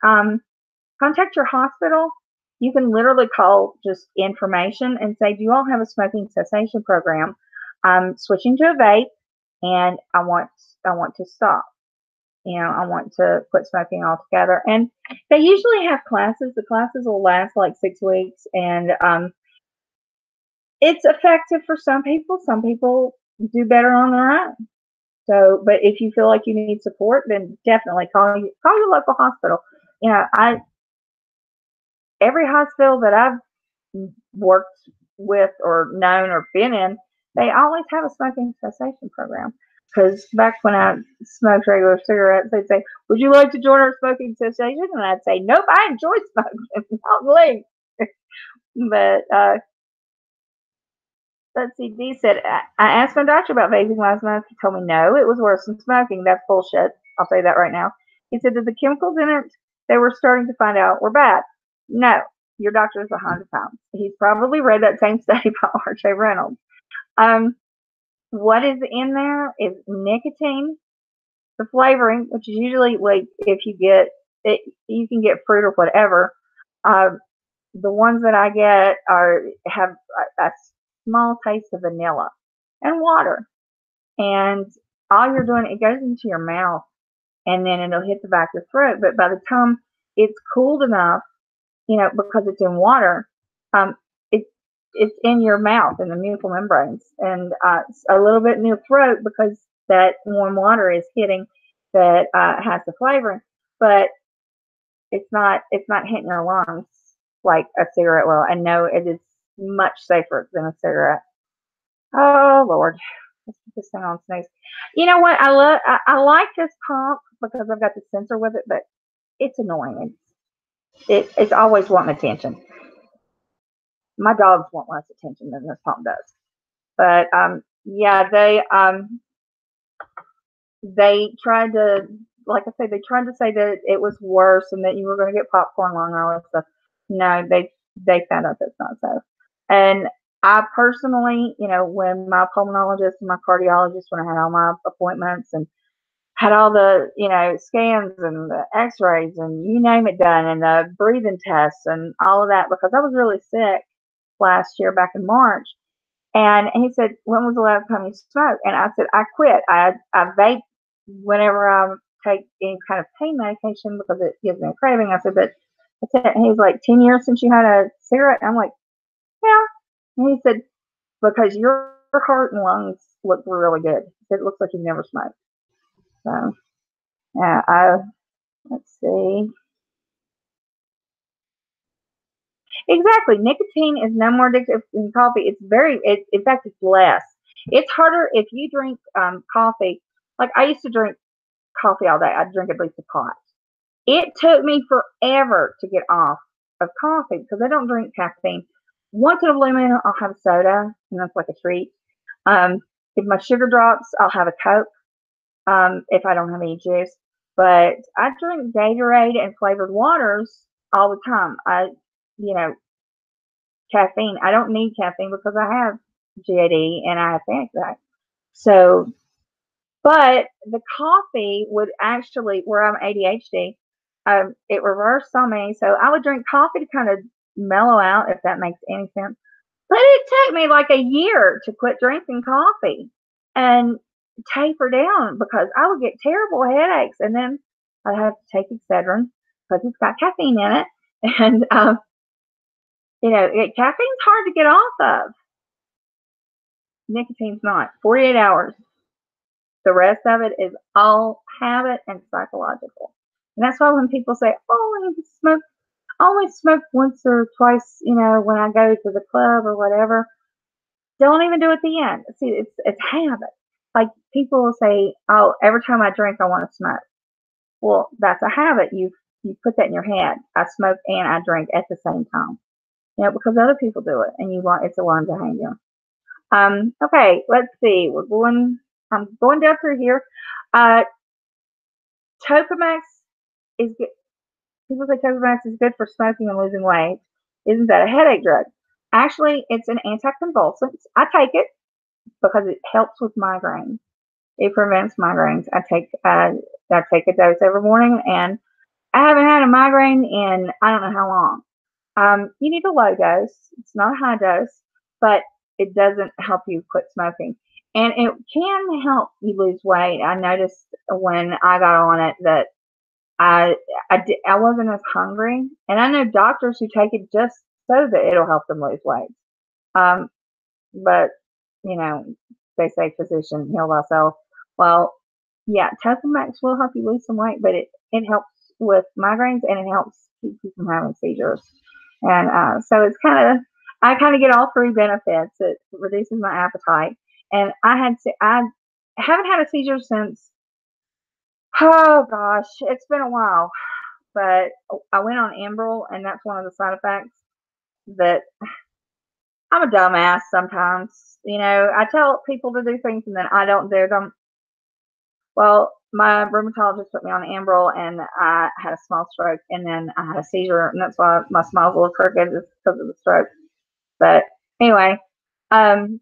your hospital. You can literally call just information and say, do you all have a smoking cessation program? I'm switching to a vape, and I want to stop. I want to quit smoking altogether. And they usually have classes. The classes will last like 6 weeks, and it's effective for some people. Some people do better on their own. So, but if you feel like you need support, then definitely call your local hospital. Every hospital that I've worked with or known or been in, they always have a smoking cessation program. Because back when I smoked regular cigarettes, they'd say, would you like to join our smoking cessation? And I'd say, nope, I enjoy smoking. Not really. But let's see, Dee said, I asked my doctor about vaping last month. He told me no, it was worse than smoking. That's bullshit. I'll say that right now. He said, do the chemicals in it they were starting to find out were bad. No, your doctor is behind the times. He's probably read that same study by R.J. Reynolds. Um, what is in there is nicotine, the flavoring, which is usually like if you get it, you can get fruit or whatever. Uh, the ones that I get are have a small taste of vanilla and water, and all you're doing, it goes into your mouth and then it'll hit the back of your throat. But by the time it's cooled enough, because it's in water, um, it it's in your mouth in the mucous membranes, and a little bit in your throat because that warm water is hitting that has the flavoring, but it's not hitting your lungs like a cigarette will. And no, it is much safer than a cigarette. Oh Lord, let's put this thing on snooze. You know what? I like this pump because I've got the sensor with it, but it's annoying. It's always wanting attention. My dogs want less attention than this pump does. But yeah, they tried to, like I said, they tried to say that it was worse and that you were going to get popcorn lung and all that stuff. No, they found out that's not so. And I personally, when my pulmonologist and my cardiologist, when I had all my appointments and had all the, scans and the x-rays and you name it done and the breathing tests and all of that, because I was really sick last year back in March. And he said, when was the last time you smoked? And I said, I quit. I vape whenever I take any kind of pain medication because it gives me a craving. I said, but he's like, 10 years since you had a cigarette? And I'm like, yeah. And he said, because your heart and lungs look really good. He said, it looks like you've never smoked. So, yeah, let's see. Exactly. Nicotine is no more addictive than coffee. In fact, it's less. It's harder if you drink coffee. Like I used to drink coffee all day. I'd drink at least a pot. It took me forever to get off of coffee because I don't drink caffeine. Once in a blue moon, I'll have a soda, and that's like a treat. If my sugar drops, I'll have a Coke. If I don't have any juice, but I drink Gatorade and flavored waters all the time. You know, caffeine. I don't need caffeine because I have GAD and I have panic attacks. So, but the coffee would actually, where I'm ADHD, it reversed on me. So I would drink coffee to kind of mellow out, if that makes any sense. But it took me like a year to quit drinking coffee and taper down because I would get terrible headaches. And then I'd have to take Excedrin because it's got caffeine in it. And, caffeine's hard to get off of. Nicotine's not. 48 hours. The rest of it is all habit and psychological. And that's why when people say, oh, I only smoke once or twice, when I go to the club or whatever, don't even do it at the end. See, it's habit. Like people will say, oh, every time I drink, I want to smoke. Well, that's a habit. You put that in your head. I smoke and I drink at the same time. Because other people do it, and it's a learned behavior. Okay, let's see. I'm going down through here. Topamax is good. People say Topamax is good for smoking and losing weight. Isn't that a headache drug? Actually, it's an anticonvulsant. I take it because it helps with migraines. It prevents migraines. I take a dose every morning, and I haven't had a migraine in I don't know how long. You need a low dose. It's not a high dose, but it doesn't help you quit smoking. And it can help you lose weight. I noticed when I got on it that I wasn't as hungry. And I know doctors who take it just so that it'll help them lose weight. But, they say physician, heal thyself. Well, yeah, Topamax will help you lose some weight, but it helps with migraines and it helps keep you from having seizures. And so I kind of get all three benefits. It reduces my appetite. And I haven't had a seizure since, oh gosh, it's been a while. But I went on Enbrel, and that's one of the side effects that I'm a dumbass sometimes. I tell people to do things and then I don't do them. Well, my rheumatologist put me on Enbrel, and I had a small stroke, and then I had a seizure, and that's why my smile's a little crooked, is because of the stroke. But anyway, um,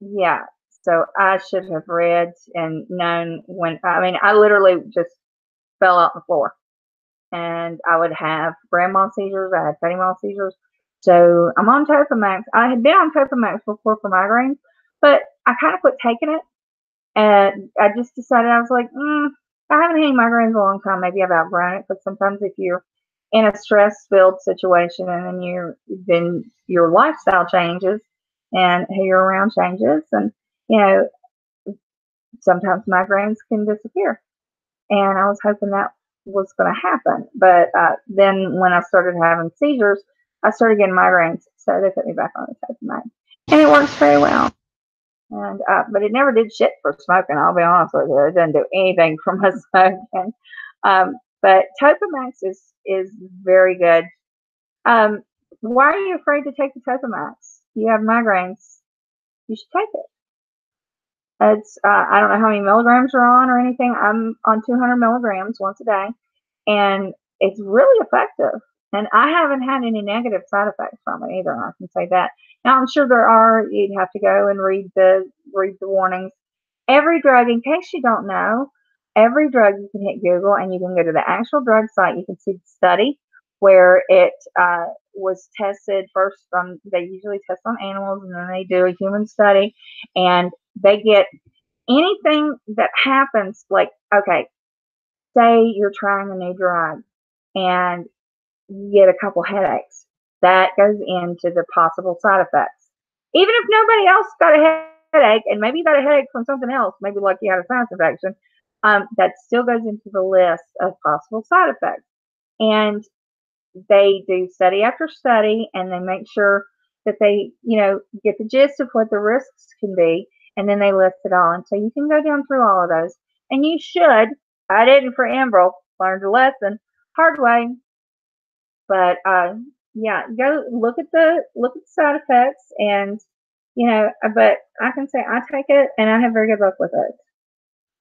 yeah. So I should have read and known when. I mean, I literally just fell out on the floor, and I would have grand mal seizures. I had petit mal seizures. So I'm on Topamax. I had been on Topamax before for migraines, but I kind of quit taking it, and I just decided, I was like, I haven't had any migraines in a long time. Maybe I've outgrown it. But sometimes if you're in a stress-filled situation, and then your lifestyle changes, and who you're around changes, and you know sometimes migraines can disappear. And I was hoping that was going to happen. But then when I started having seizures, I started getting migraines. So they put me back on the Topamax, and it works very well. And but it never did shit for smoking. I'll be honest with you, it doesn't do anything for my smoking. But Topamax is very good. Um, why are you afraid to take the Topamax? You have migraines. You should take it. It's I don't know how many milligrams you're on or anything. I'm on 200 milligrams once a day, and it's really effective. And I haven't had any negative side effects from it either. I can say that. Now I'm sure there are. You'd have to go and read the warnings. Every drug, in case you don't know, every drug, you can hit Google and you can go to the actual drug site. You can see the study where it was tested first on. They usually test on animals, and then they do a human study, and they get anything that happens. Like, okay, say you're trying a new drug and you get a couple headaches. That goes into the possible side effects. Even if nobody else got a headache, and maybe you got a headache from something else, maybe like you had a sinus infection, that still goes into the list of possible side effects. And they do study after study, and they make sure that they, get the gist of what the risks can be, and then they list it all. And so you can go down through all of those, and you should. I didn't for Enbrel, learned a lesson hard way, but yeah, go look at the side effects, and but I can say I take it, and I have very good luck with it.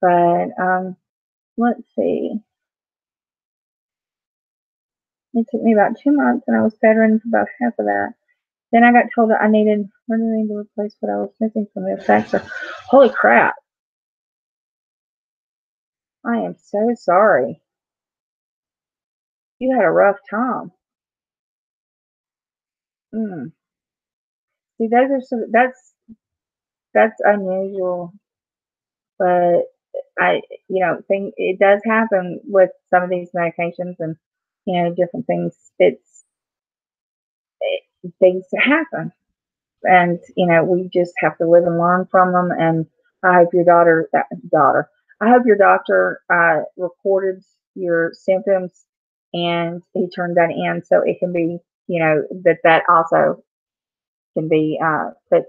But let's see. It took me about 2 months, and I was bedridden for about half of that. Then I got told that I needed running to replace what I was missing from the effects. So, holy crap! I am so sorry. You had a rough time. Mm. See, those are that's unusual, but think it does happen with some of these medications, and different things. Things happen, and we just have to live and learn from them. And I hope your daughter, I hope your doctor recorded your symptoms, and he turned that in, so it can be, that also can be but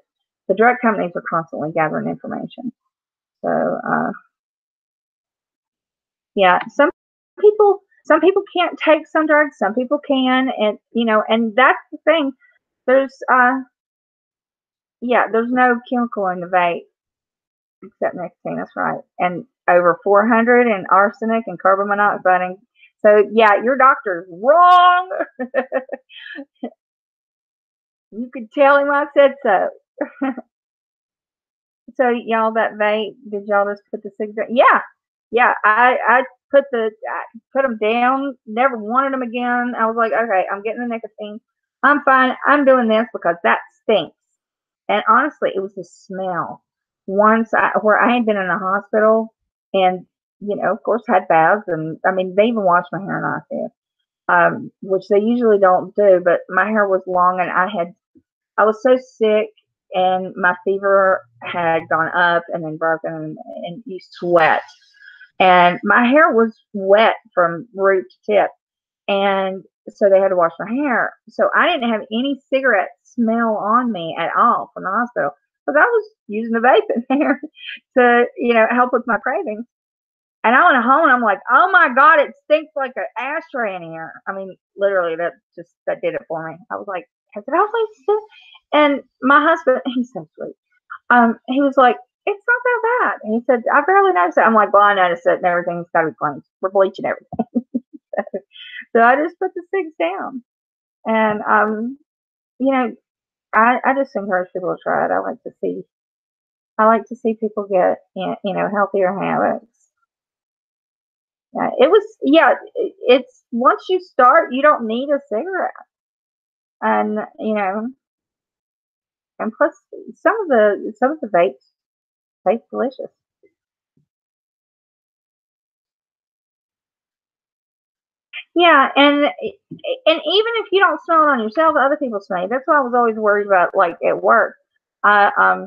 the drug companies are constantly gathering information. So yeah, some people can't take some drugs, some people can, and and that's the thing. There's yeah, there's no chemical in the vape except nicotine. That's right, and over 400 in arsenic and carbon monoxide. And so yeah, your doctor's wrong. You could tell him I said so. So y'all, that vape, did y'all just put the cigarette? Yeah, yeah. I put them down. Never wanted them again. I was like, okay, I'm getting the nicotine. I'm fine. I'm doing this because that stinks. And honestly, it was the smell. Where I had been in a hospital, and of course, had baths, and I mean, they even washed my hair and I did, which they usually don't do. But my hair was long, and I was so sick, and my fever had gone up and then broken, and you sweat. And my hair was wet from root to tip. And so they had to wash my hair. So I didn't have any cigarette smell on me at all from the hospital, because I was using the vape in there to, help with my cravings. And I went home, and I'm like, oh my God, it stinks like an ashtray in here. I mean, literally, that did it for me. I was like, has it always stink? And my husband, he's so sweet. He was like, it's not that bad. And he said, I barely noticed it. I'm like, well, I noticed it and everything's got to be cleaned. We're bleaching everything. So I just put the things down. And, you know, I just encourage people to try it. I like to see people get, healthier habits. Yeah, it's once you start, you don't need a cigarette. And, and plus some of the vapes taste delicious. Yeah, and even if you don't smell it on yourself, other people smell it. That's why I was always worried about, like, at work. I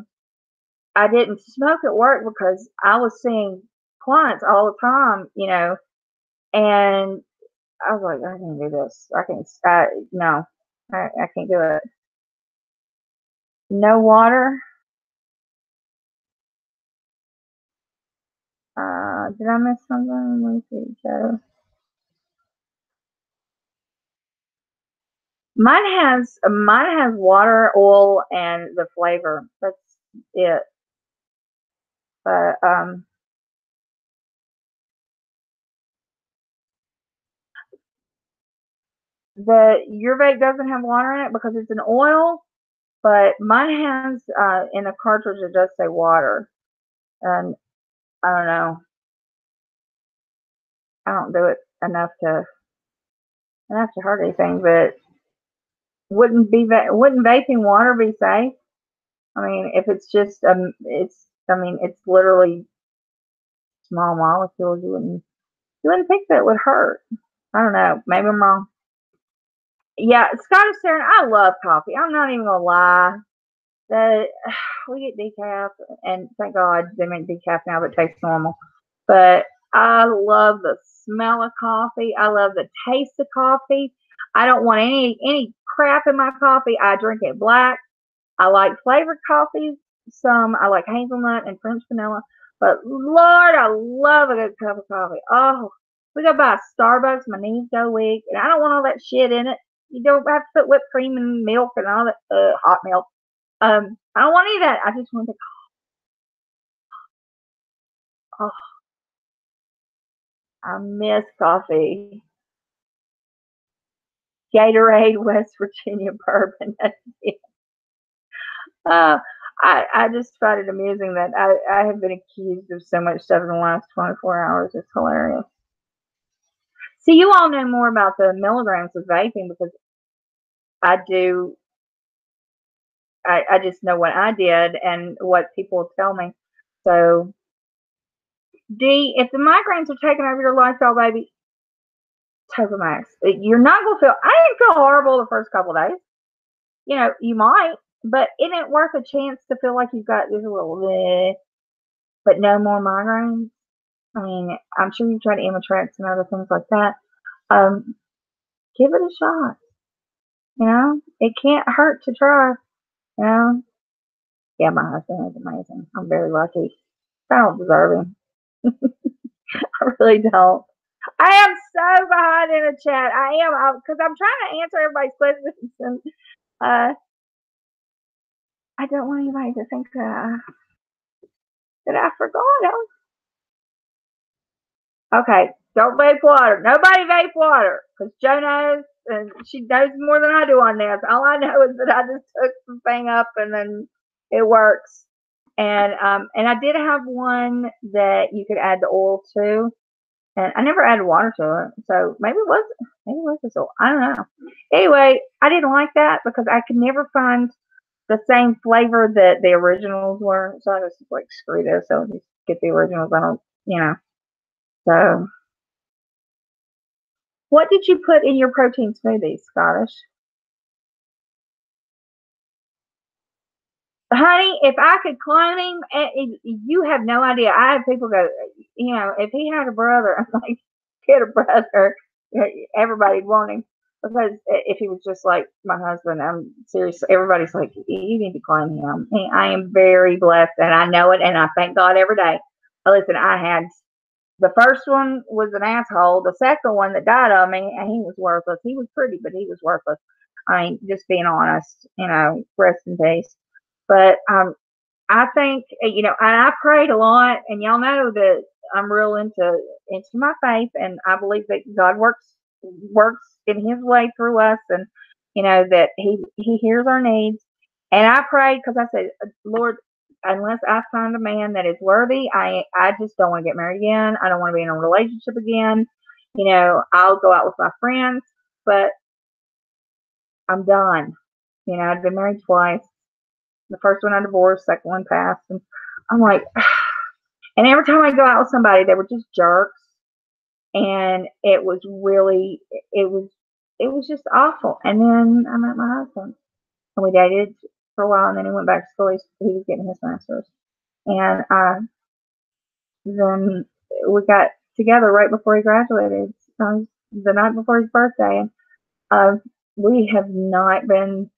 I didn't smoke at work because I was seeing clients all the time, and I was like, I can't do this. I can't. No, I can't do it. No water. Did I miss something? Let me see. So mine has water, oil, and the flavor. That's it. But the your vape doesn't have water in it because it's an oil. But mine has in the cartridge it does say water, and I don't know. I don't do it enough to hurt anything. But wouldn't vaping water be safe? I mean, if it's just it's literally small molecules. You wouldn't think that would hurt. I don't know. Maybe I'm wrong. Yeah, Scottish Stern. I love coffee. I'm not even gonna lie. The we get decaf, and thank God they make decaf now that tastes normal. But I love the smell of coffee. I love the taste of coffee. I don't want any crap in my coffee. I drink it black. I like flavored coffees. Some I like hazelnut and French vanilla. But Lord, I love a good cup of coffee. Oh, we go by Starbucks, my knees go weak, and I don't want all that shit in it. You don't have to put whipped cream and milk and all that hot milk. I don't want any of that. I just want the oh, I miss coffee. Gatorade, West Virginia bourbon. That's it. Uh, I just find it amusing that I have been accused of so much stuff in the last 24 hours. It's hilarious. See, you all know more about the milligrams of vaping because I do. I just know what I did and what people tell me. So, D, if the migraines are taking over your lifestyle, baby, Topamax. You're not gonna feel. I didn't feel horrible the first couple of days. You might, but isn't it worth a chance to feel like you've got this little, but no more migraines? I mean, I'm sure you've tried Imitrex and other things like that. Um, give it a shot. It can't hurt to try. You know, yeah, my husband is amazing. I'm very lucky. I don't deserve him. I really don't. I am so behind in a chat. I am because I'm trying to answer everybody's questions, and I don't want anybody to think that I forgot. Okay, don't vape water. Nobody vape water because Joe knows, and she knows more than I do on this. All I know is that I just took the thing up and then it works. And I did have one that you could add the oil to, and I never added water to it, so maybe it was this oil. I don't know. Anyway, I didn't like that because I could never find the same flavor that the originals were, so I just like screw this. So just get the originals. I don't, so. What did you put in your protein smoothie, Scottish? Honey, if I could clone him, you have no idea. I have people go, if he had a brother, I'm like, get a brother. Everybody'd want him because if he was just like my husband, I'm serious. Everybody's like, you need to clone him. I am very blessed, and I know it, and I thank God every day. Listen, I had the first one was an asshole. The second one that died on me, and he was worthless. He was pretty, but he was worthless. I mean, just being honest, rest in peace. But I think, and I prayed a lot, and y'all know that I'm real into my faith, and I believe that God works in His way through us, and that He hears our needs. And I prayed because I said, Lord, unless I find a man that is worthy, I just don't want to get married again. I don't want to be in a relationship again. I'll go out with my friends, but I'm done. I've been married twice. The first one I divorced, second one passed, and I'm like, and every time I go out with somebody, they were just jerks, and it was, it was just awful. And then I met my husband, and we dated for a while, and then he went back to school. He was getting his master's, and then we got together right before he graduated, the night before his birthday, and uh, we have not been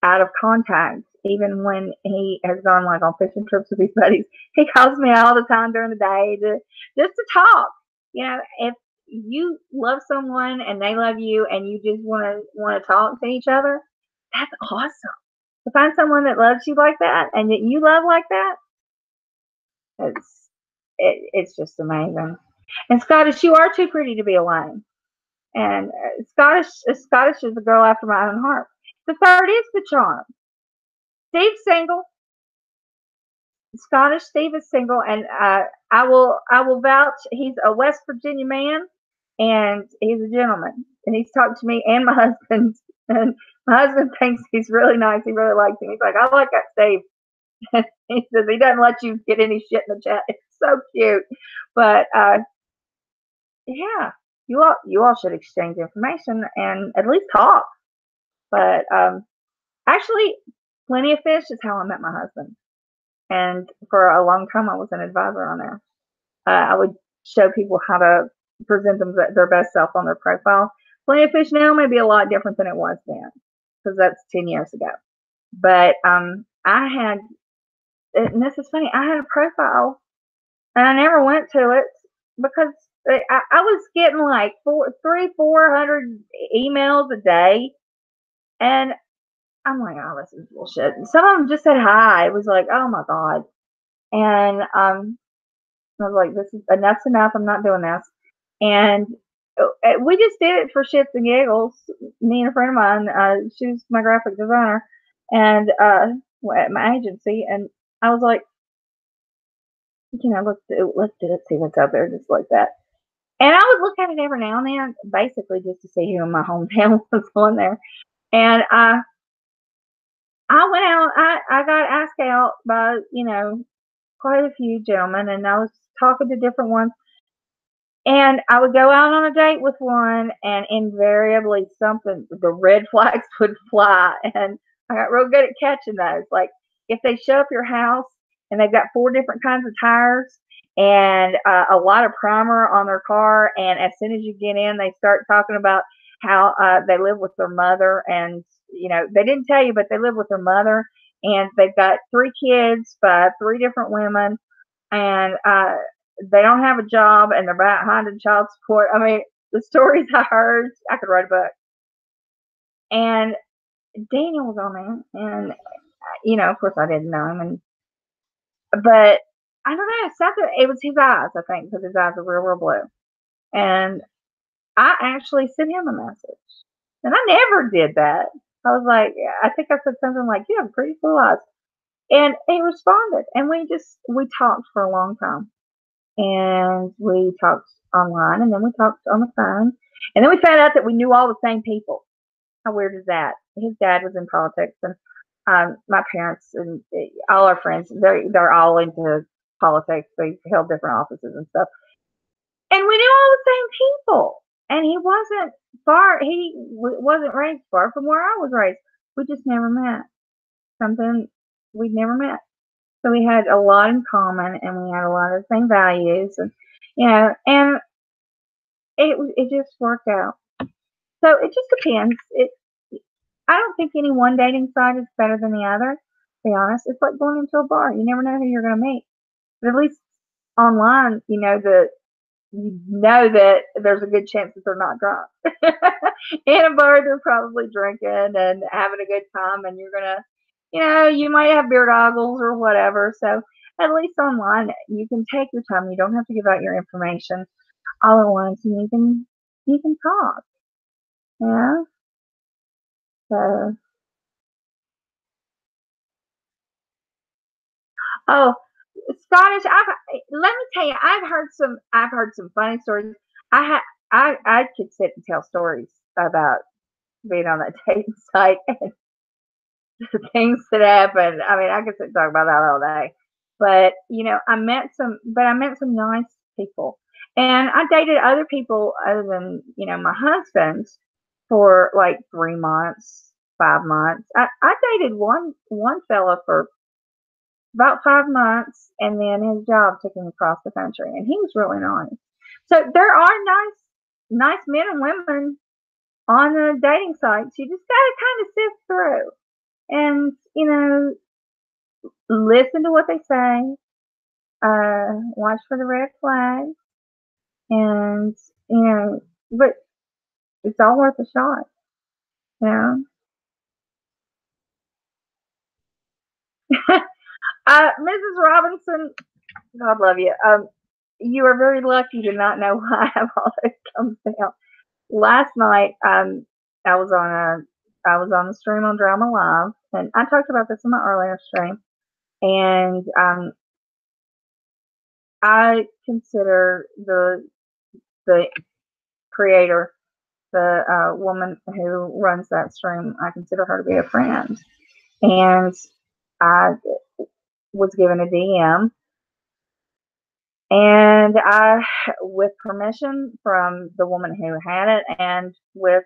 out of contact. Even when he has gone like on fishing trips with his buddies, he calls me all the time during the day just to talk. If you love someone and they love you and you just want to talk to each other, that's awesome. To find someone that loves you like that and that you love like that, it's just amazing. And Scottish, you are too pretty to be alone. And Scottish is a girl after my own heart. The third is the charm. Steve's single. Scottish Steve is single, and I will vouch. He's a West Virginia man, and he's a gentleman. And he's talked to me and my husband, and my husband thinks he's really nice. He really likes him. He's like, I like that Steve. He says he doesn't let you get any shit in the chat. It's so cute. But yeah, you all should exchange information and at least talk. But actually, Plenty of Fish is how I met my husband. And for a long time, I was an advisor on there. I would show people how to present their best self on their profile. Plenty of Fish now may be a lot different than it was then, because that's 10 years ago. But I had, and this is funny, I had a profile, and I never went to it because I was getting like 400 emails a day, and I'm like, oh, this is bullshit. And some of them just said hi. It was like, oh my god. And I was like, this is enough's enough. I'm not doing this. And we just did it for shits and giggles. Me and a friend of mine, she was my graphic designer, and at my agency. And I was like, let's do it, see what's out there, just like that. And I would look at it every now and then, basically just to see who in my hometown was on there. And I went out. I got asked out by quite a few gentlemen, and I was talking to different ones. And I would go out on a date with one, and invariably the red flags would fly. And I got real good at catching those. Like if they show up your house and they've got 4 different kinds of tires and a lot of primer on their car, and as soon as you get in, they start talking about how they live with their mother, and they didn't tell you, but they live with their mother, and they've got 3 kids by 3 different women, and they don't have a job, and they're behind in child support. I mean, the stories I heard, I could write a book. And Daniel was on there, and of course, I didn't know him, but I don't know, something. It was his eyes, I think, because his eyes are real, real blue. And I actually sent him a message, and I never did that. I was like, I think I said something like, "You have pretty blue eyes," and he responded, and we talked for a long time. And we talked online, and then we talked on the phone, and then we found out that we knew all the same people. How weird is that? His dad was in politics, and my parents and all our friends, they're all into politics. They held different offices and stuff, and we knew all the same people. And he wasn't far. He wasn't raised far from where I was raised. We just never met. Something we'd never met. So we had a lot in common, and we had a lot of the same values, and and it just worked out. So it just depends. I don't think any one dating site is better than the other. To be honest, it's like going into a bar. You never know who you're going to meet. But at least online, that there's a good chance that they're not drunk. In a bar, they're probably drinking and having a good time, and you're gonna You might have beer goggles or whatever. So at least online, you can take your time. You don't have to give out your information all at once, and you can talk. Yeah. So, oh, Scottish. Let me tell you, I've heard some funny stories. I could sit and tell stories about being on that dating site and the things that happened. I mean, I could sit and talk about that all day. But I met some nice people, and I dated other people other than my husband for like 3 months, 5 months. I dated one fella for about 5 months, and then his job took him across the country, and he was really nice. So there are nice men and women on the dating sites. You just gotta kind of sift through and listen to what they say, watch for the red flags, and but it's all worth a shot. You know. Mrs. Robinson, God love you. You are very lucky to not know why I have all those thumbs down. Last night, I was on the stream on Drama Live, and I talked about this in my earlier stream. And I consider the creator, the woman who runs that stream, I consider her to be a friend. And I was given a DM, and with permission from the woman who had it, and with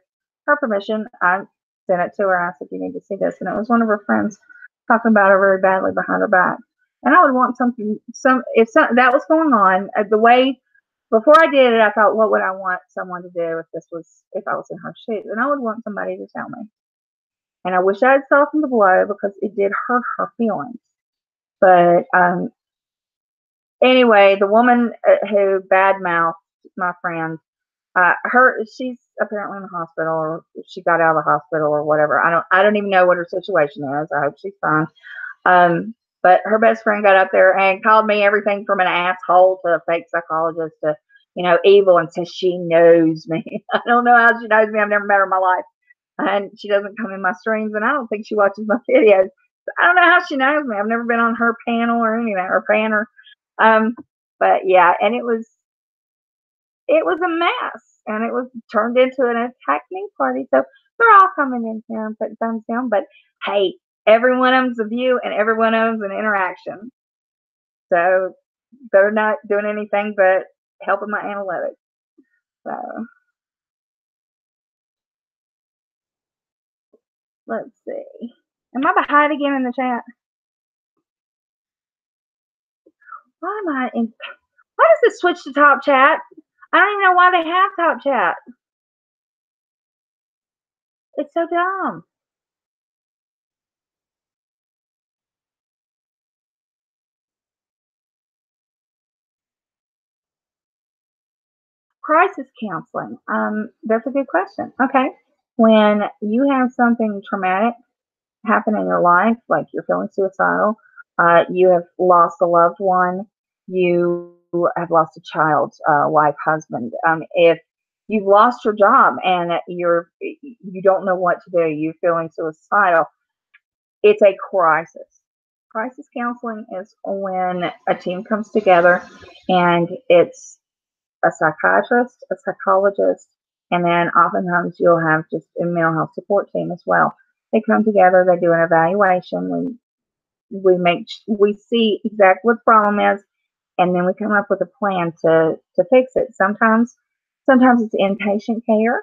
her permission, I sent it to her. I said, "You need to see this," and it was one of her friends talking about her very badly behind her back. And I would want if that was going on, the way before I did it, I thought, what would I want someone to do if I was in her shoes? And I would want somebody to tell me. And I wish I had softened the blow because it did hurt her feelings. But anyway, the woman who badmouthed my friend, she's apparently in the hospital, or she got out of the hospital or whatever. I don't even know what her situation is. I hope she's fine. But her best friend got up there and called me everything from an asshole to a fake psychologist to, evil, and says she knows me. I don't know how she knows me. I've never met her in my life. And she doesn't come in my streams, and I don't think she watches my videos. I don't know how she knows me. I've never been on her panel or anything, or panel. Um, but yeah, and it was a mess, and it was turned into an attack me party. So they're all coming in here and putting thumbs down. But hey, every one of them's a view, and every one of them's an interaction. So they're not doing anything but helping my analytics. So let's see. Am I behind again in the chat? Why am I in? Why does this switch to top chat? I don't even know why they have top chat. It's so dumb. Crisis counseling. That's a good question. Okay. When you have something traumatic happen in your life, like you're feeling suicidal, you have lost a loved one, you have lost a child, wife, husband. If you've lost your job and you don't know what to do, you're feeling suicidal, it's a crisis. Crisis counseling is when a team comes together, and it's a psychiatrist, a psychologist, and then oftentimes you'll have just a mental health support team as well. They come together, they do an evaluation, we see exactly what the problem is, and then we come up with a plan to fix it. Sometimes it's inpatient care,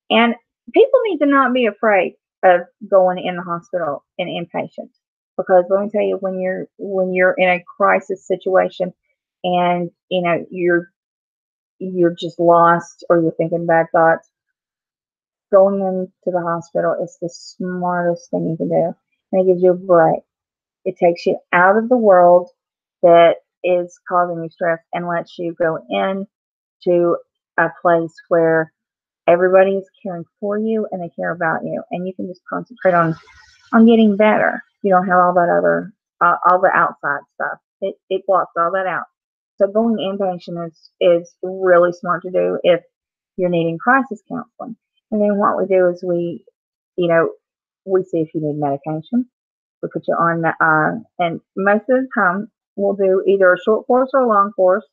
and people need to not be afraid of going in the hospital in inpatient, because let me tell you, when you're in a crisis situation, and you're just lost, or you're thinking bad thoughts, going into the hospital is the smartest thing you can do. And it gives you a break. It takes you out of the world that is causing you stress, and lets you go in to a place where everybody is caring for you and they care about you, and you can just concentrate on getting better. You don't have all that other, all the outside stuff. It blocks all that out. So going inpatient is really smart to do if you're needing crisis counseling. And then what we do is you know, we see if you need medication. We put you on, and most of the time we'll do either a short course or a long course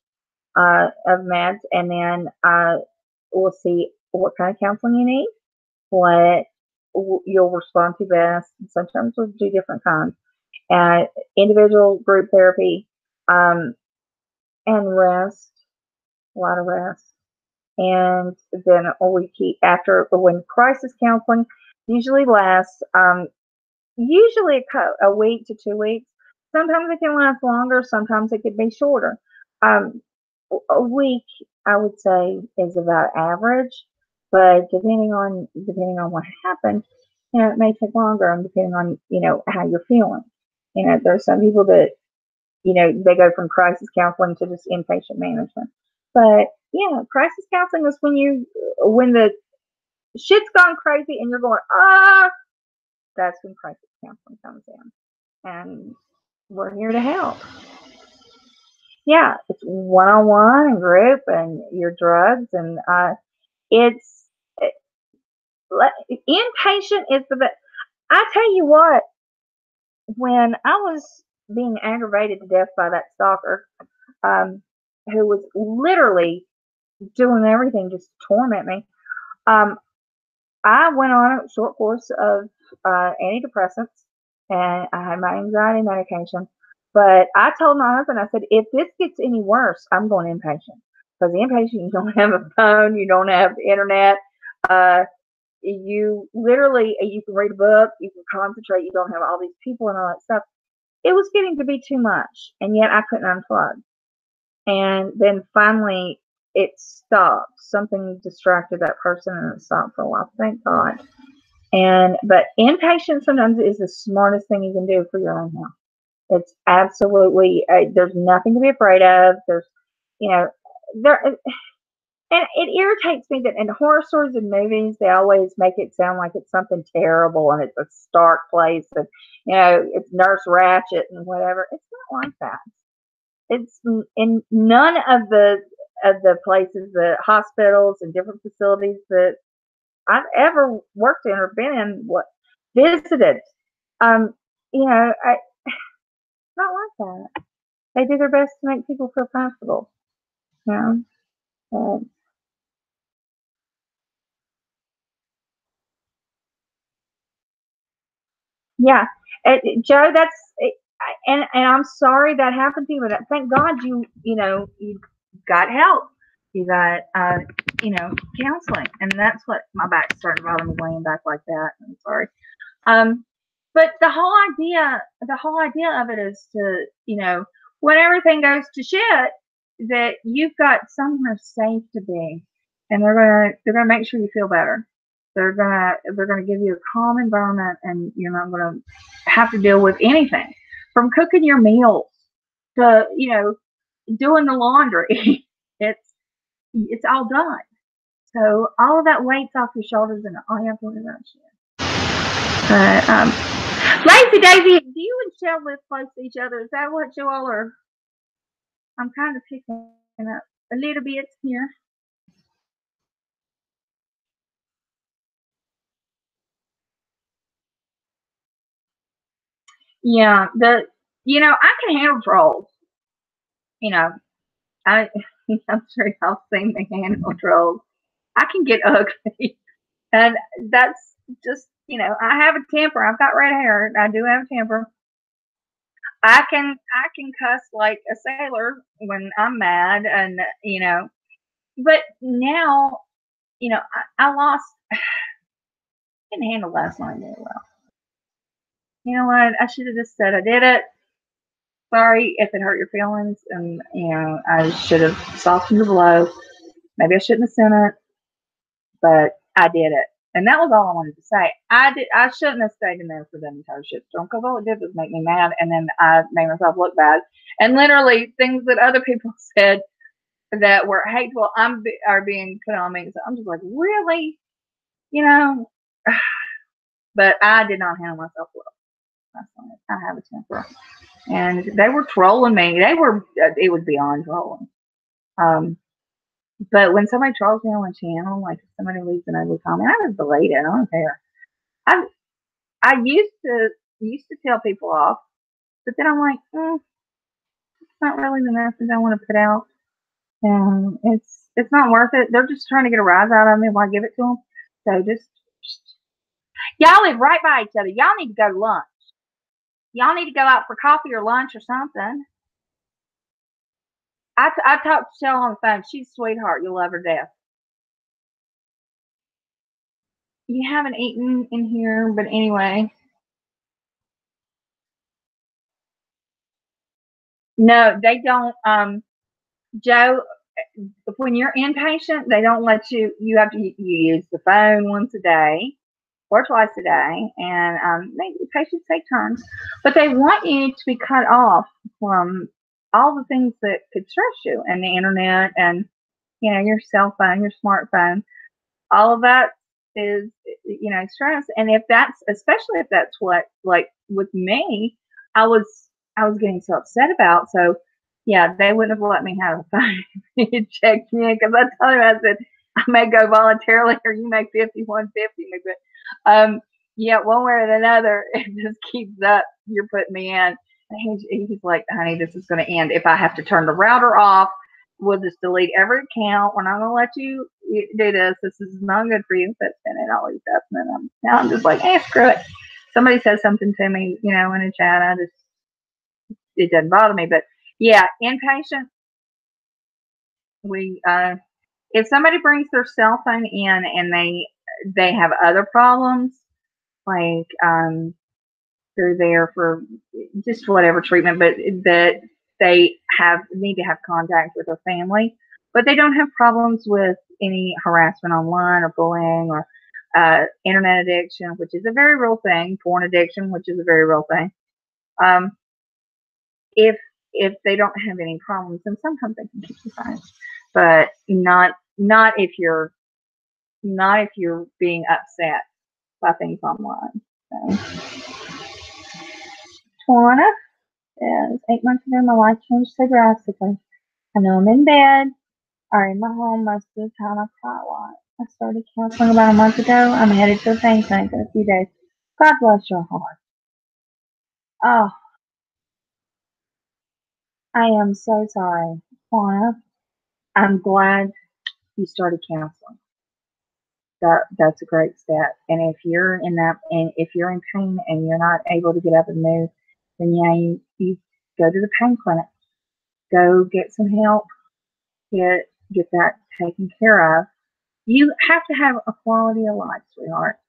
of meds, and then we'll see what kind of counseling you need, what you'll respond to best. Sometimes we'll do different kinds, individual, group therapy, um, and rest, a lot of rest. And then we keep after when crisis counseling usually lasts usually a week to 2 weeks. Sometimes it can last longer. Sometimes it could be shorter. Um, a week, I would say, is about average, but depending on what happened, it may take longer, and depending on how you're feeling. There's some people that they go from crisis counseling to just inpatient management. But yeah, crisis counseling is when the shit's gone crazy and you're going, that's when crisis counseling comes in. And we're here to help. Yeah, it's one-on-one and group and your drugs, and it's it, inpatient is the best. I tell you what, when I was being aggravated to death by that stalker, um, who was literally doing everything just to torment me, um, I went on a short course of antidepressants, and I had my anxiety medication. But I told my husband, I said, if this gets any worse, I'm going inpatient. Because inpatient, you don't have a phone, you don't have the internet. Uh, you literally, you can read a book, you can concentrate, you don't have all these people and all that stuff. It was getting to be too much, and yet I couldn't unplug. And then finally, it stopped. Something distracted that person, and it stopped for a while. Thank God. But inpatient sometimes is the smartest thing you can do for your own health. It's absolutely there's nothing to be afraid of. There's you know there and it irritates me that in horror stories and movies they always make it sound like it's something terrible and it's a stark place and it's Nurse Ratchet and whatever. It's not like that. It's in none of the places, the hospitals and different facilities that I've ever worked in or been in, visited. Um, I not like that. They do their best to make people feel comfortable. You know, yeah, Joe. And I'm sorry that happened to you, but thank God you got help. You got counseling, and that's what my back started bothering me laying back like that. I'm sorry. Um, but the whole idea of it is to, when everything goes to shit, that you've got somewhere safe to be, and they're gonna make sure you feel better. They're gonna give you a calm environment, and you're not gonna have to deal with anything from cooking your meals to doing the laundry. it's all done. So all of that weight's off your shoulders, and all you have to worry about is shit. But Lazy Daisy, do you and Shell live close to each other? Is that what you all are? I'm kind of picking up a little bit here. Yeah, I can handle trolls. You know, I I'm sure y'all seen me handle trolls. I can get ugly, and that's just I have a temper. I've got red hair. I do have a temper. I can cuss like a sailor when I'm mad, and but now I lost. Didn't handle last night very well. You know what? I should have just said I did it. Sorry if it hurt your feelings, and I should have softened the blow. Maybe I shouldn't have sent it, but I did it, and that was all I wanted to say. I did. I shouldn't have stayed in there for the entire shitstorm because all it did was make me mad, and then I made myself look bad. And literally, things that other people said that were hateful, are being put on me. So I'm just like, really, you know. But I did not handle myself well. I have a temper. And they were trolling me. It was beyond trolling. Um, but when somebody trolls me on a channel, like if somebody leaves an ugly comment, I just delete it. I don't care. I I used to tell people off, but then I'm like, it's not really the message I want to put out, and it's not worth it. They're just trying to get a rise out of me while I give it to them. So just y'all live right by each other. Y'all need to go to lunch. Y'all need to go out for coffee or lunch or something. I talked to Shell on the phone. She's a sweetheart. You'll love her to death. You haven't eaten in here, but anyway. No, they don't. Joe, when you're inpatient, they don't let you have to you use the phone once a day or twice a day, and maybe patients take turns, but they want you to be cut off from all the things that could stress you, and the internet, and your cell phone, your smartphone. All of that is stress. And if that's especially if that's what, like with me, I was getting so upset about. So yeah, they wouldn't have let me have a phone. He checked me in because I told him, I said, I may go voluntarily or you make 5150 me, but yeah, one way or another, it just keeps up. You're putting me in. And he's like, honey, this is going to end if I have to turn the router off. We'll just delete every account. We're not going to let you do this. This is not good for you. But then it always does. And now I'm just like, screw it. Somebody says something to me, in a chat. It doesn't bother me. But yeah, inpatient, if somebody brings their cell phone in and they have other problems, like, they're there for just whatever treatment, but that they need to have contact with their family, but they don't have problems with any harassment online or bullying or internet addiction, which is a very real thing, porn addiction, which is a very real thing. Um, if they don't have any problems, then sometimes they can keep you fine, but not if you're being upset by things online. So. Tawana is 8 months ago. My life changed so drastically. I know I'm in bed or in my home most of the time. I cry a lot. I started counseling about a month ago. I'm headed to a pain clinic in a few days. God bless your heart. Oh, I am so sorry, Tawana. I'm glad you started counseling. That's a great step. And if you're if you're in pain and you're not able to get up and move, then yeah, you go to the pain clinic. Go get some help. Get that taken care of. You have to have a quality of life, sweetheart.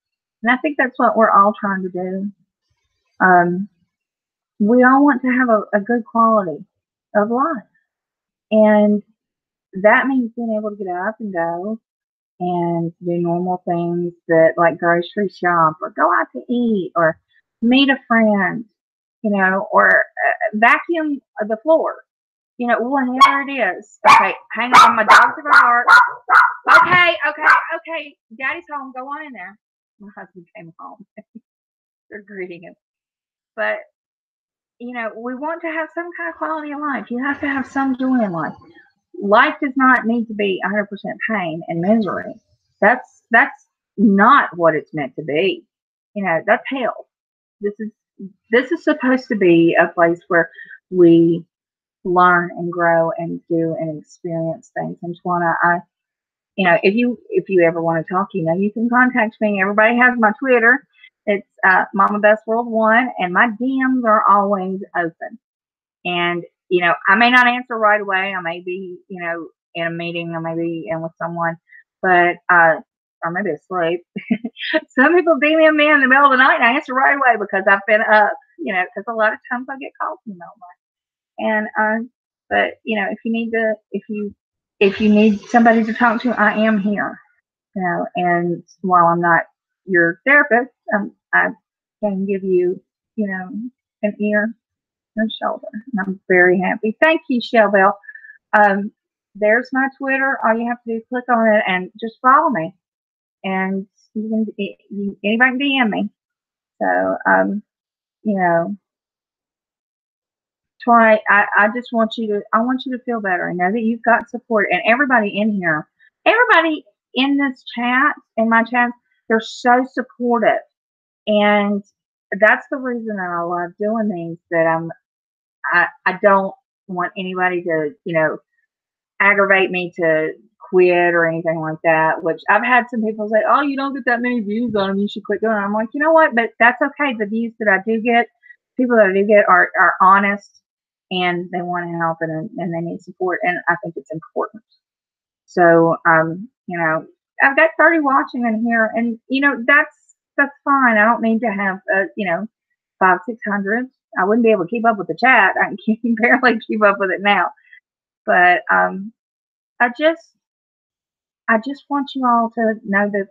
And I think that's what we're all trying to do. Um, we all want to have a good quality of life. And that means being able to get up and go and do normal things that like grocery shop or go out to eat or meet a friend, or vacuum the floor, whatever it is. Okay, hang on, my dogs are bark. Okay, Daddy's home. Go on in there. My husband came home. They're greeting him. But, we want to have some kind of quality of life. You have to have some joy in life. Life does not need to be 100% pain and misery. That's not what it's meant to be. That's hell. This is supposed to be a place where we learn and grow and do and experience things. And Tawana, if you ever want to talk, you can contact me. Everybody has my Twitter. It's Mama Best World 1, and my DMs are always open. And I may not answer right away. I may be in a meeting. I may be in with someone, but or maybe asleep. Some people DM me in the middle of the night, and I answer right away because I've been up. Because a lot of times I get calls in the middle of the night. And but if you need somebody to talk to, I am here. And while I'm not your therapist, I can give you, an ear and shoulder. And I'm very happy. Thank you, Shelbell. There's my Twitter. All you have to do is click on it and just follow me. And anybody can DM me. So you know, try. I just want you to. I want you to feel better and know that you've got support. And everybody in here, everybody in this chat, in my chat, they're so supportive. And that's the reason that I love doing these. That I don't want anybody to, aggravate me to quit or anything like that. Which I've had some people say, "Oh, you don't get that many views on them. You should quit doing it." I'm like, you know what? But that's okay. The views that I do get, people that I do get are honest and they want to help and they need support. And I think it's important. So, I've got 30 watching in here, and that's fine. I don't need to have five, 600. I wouldn't be able to keep up with the chat. I can barely keep up with it now. But I just I just want you all to know that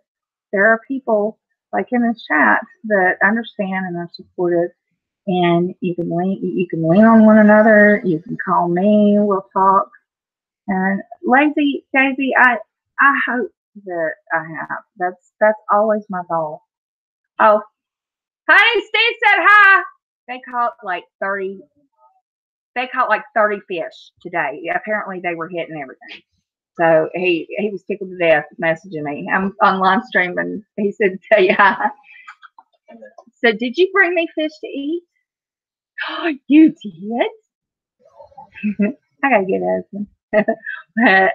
there are people like in this chat that understand and are supportive, and you can lean on one another. You can call me. We'll talk. And Lazy Daisy, I hope that I have. That's always my goal. Oh, honey, Steve said hi. They caught like 30. They caught like 30 fish today. Apparently, they were hitting everything. So he was tickled to death messaging me. I'm on live stream, and he said, "Tell you hi." So, did you bring me fish to eat? Oh, you did. I gotta get open. But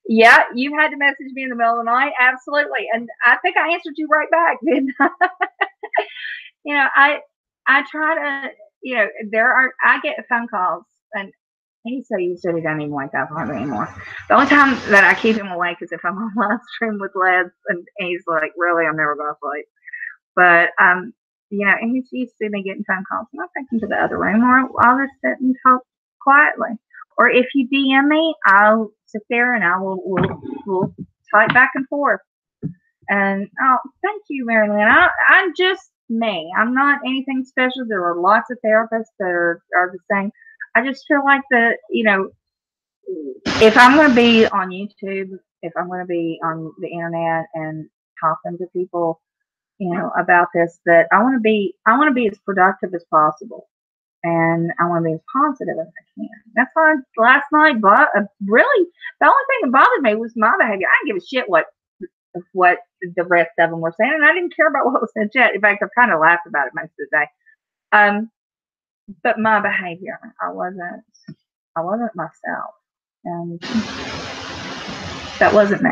yeah, you had to message me in the middle of the night. Absolutely. And I think I answered you right back, didn't I? you know, I I try to, I get phone calls, and he's so used to it, he doesn't even wake up hardly anymore. The only time that I keep him awake is if I'm on live stream with Les, and he's like, really, I'm never going to sleep. But, and he's used to me getting phone calls, and I'll take him to the other room, or I'll just sit and talk quietly. Or if you DM me, I'll sit there and we'll type back and forth. And oh, thank you, Marilyn. I'm just me. I'm not anything special. There are lots of therapists that are the same. I just feel like if I'm going to be on YouTube, if I'm going to be on the internet and talking to people, about this, that I want to be as productive as possible, and I want to be as positive as I can. That's why last night, really, the only thing that bothered me was my behavior. I didn't give a shit what the rest of them were saying, and I didn't care about what was in chat. In fact, I've kind of laughed about it most of the day. But my behavior, I wasn't myself, and that wasn't me.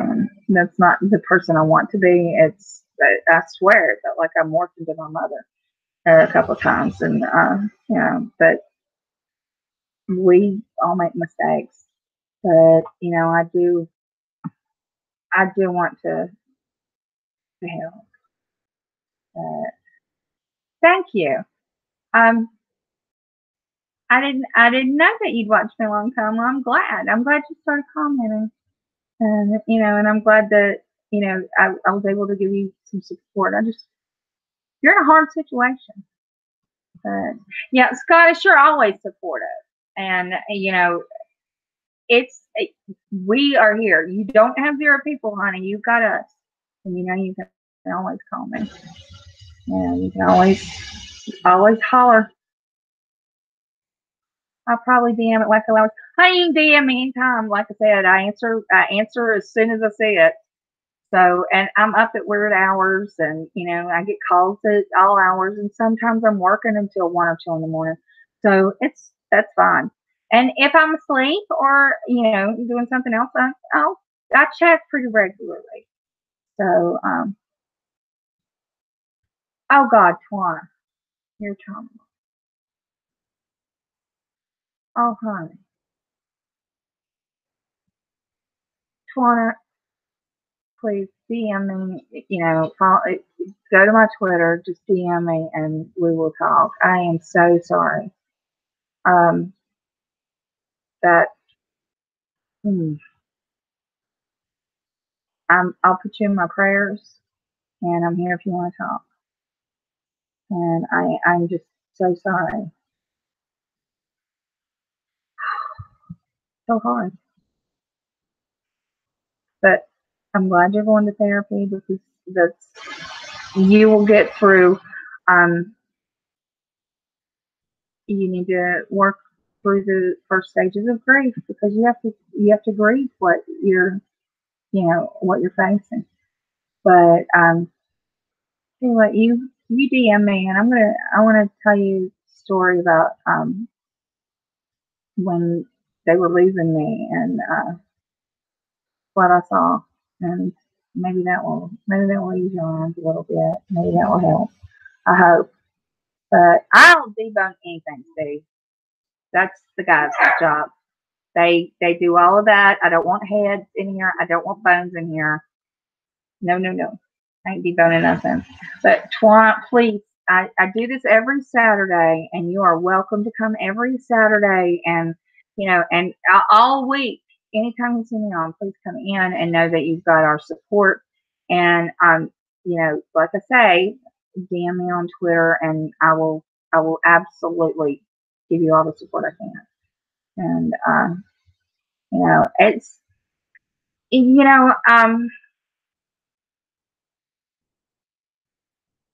That's not the person I want to be. I swear, it felt like I morphed into my mother a couple of times, and but we all make mistakes. But I do want to help. Thank you. Um, I didn't know that you'd watched me a long time. Well, I'm glad. I'm glad you started commenting, and I'm glad that I was able to give you some support. You're in a hard situation, but yeah, Scottish, you're always supportive, and it's we are here. You don't have zero people, honey. You've got us, and you can always call me, and you can always holler. I'll probably DM it like a hours. Honey, you can DM me anytime. Like I said, I answer as soon as I see it. So, and I'm up at weird hours, and I get calls at all hours, and sometimes I'm working until 1 or 2 in the morning. So that's fine. And if I'm asleep or doing something else, I check pretty regularly. So, oh God, Twana, you're charming. Oh honey, Twana, please DM me. Go to my Twitter, just DM me, and we will talk. I am so sorry. Um, that. Hmm, I'll put you in my prayers, and I'm here if you want to talk. And I'm just so sorry. So hard. But I'm glad you're going to therapy, because you will get through. Um, you need to work through the first stages of grief because you have to grieve what you're facing. But tell you what, you DM me, and I want to tell you a story about when they were leaving me and what I saw, and maybe that will ease your arms a little bit. Maybe that will help. I hope. But I don't debunk anything, Steve. That's the guy's job. They do all of that. I don't want heads in here. I don't want bones in here. No, no, no. I ain't deboning nothing. But please, I do this every Saturday, and you are welcome to come every Saturday, and all week. Anytime you see me on, please come in and know that you've got our support. And like I say, DM me on Twitter, and I will absolutely give you all the support I can. And it's you know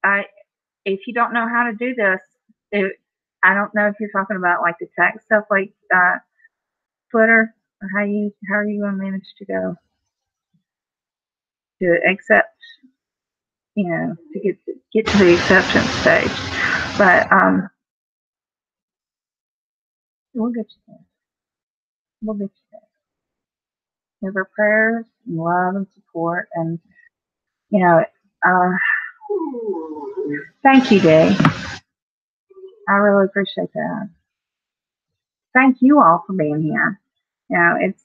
I if you don't know how to do this, it, I don't know if you're talking about like the tech stuff like Twitter, or how are you going to manage to go to accept, to get to the acceptance stage. But we'll get you there. We'll get you there. Give her prayers and love and support, and you know, uh, thank you, Dee. I really appreciate that. Thank you all for being here. It's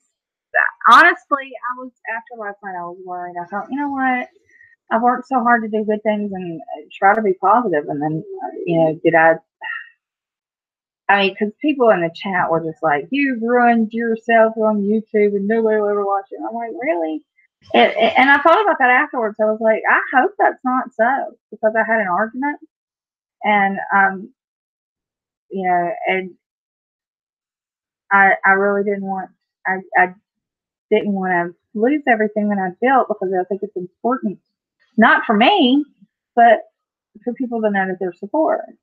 honestly, I was after last night. I was worried. I thought, you know what? I've worked so hard to do good things and try to be positive, and then, did I? I mean, because people in the chat were just like, "You've ruined yourself on YouTube, and nobody will ever watch it." I'm like, really? And I thought about that afterwards. I was like, I hope that's not so, because I had an argument, and and I really didn't want. I didn't want to lose everything that I built, because I think it's important, not for me, but for people to know that there's support.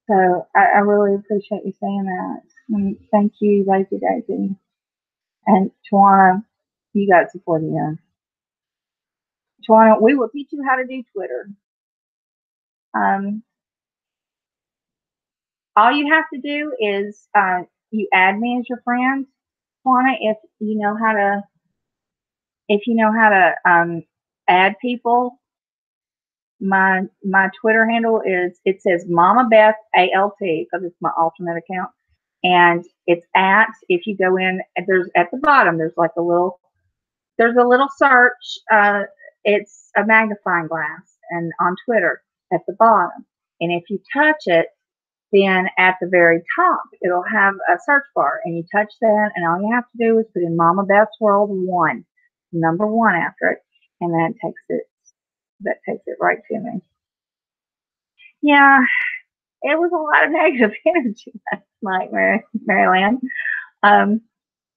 So I really appreciate you saying that. And thank you, Lazy Daisy. And Tawana, you got support here. Tawana, we will teach you how to do Twitter. All you have to do is you add me as your friend, Tawana, if you know how to add people. My Twitter handle it says Mama Beth ALT, because it's my alternate account, and it's if you go in, there's at the bottom there's a little search. It's a magnifying glass, and on Twitter at the bottom, and if you touch it, then at the very top it'll have a search bar, and you touch that, and all you have to do is put in Mama Beth's World 1, number 1 after it, and that takes it right to me. Yeah, it was a lot of negative energy last night, Maryland.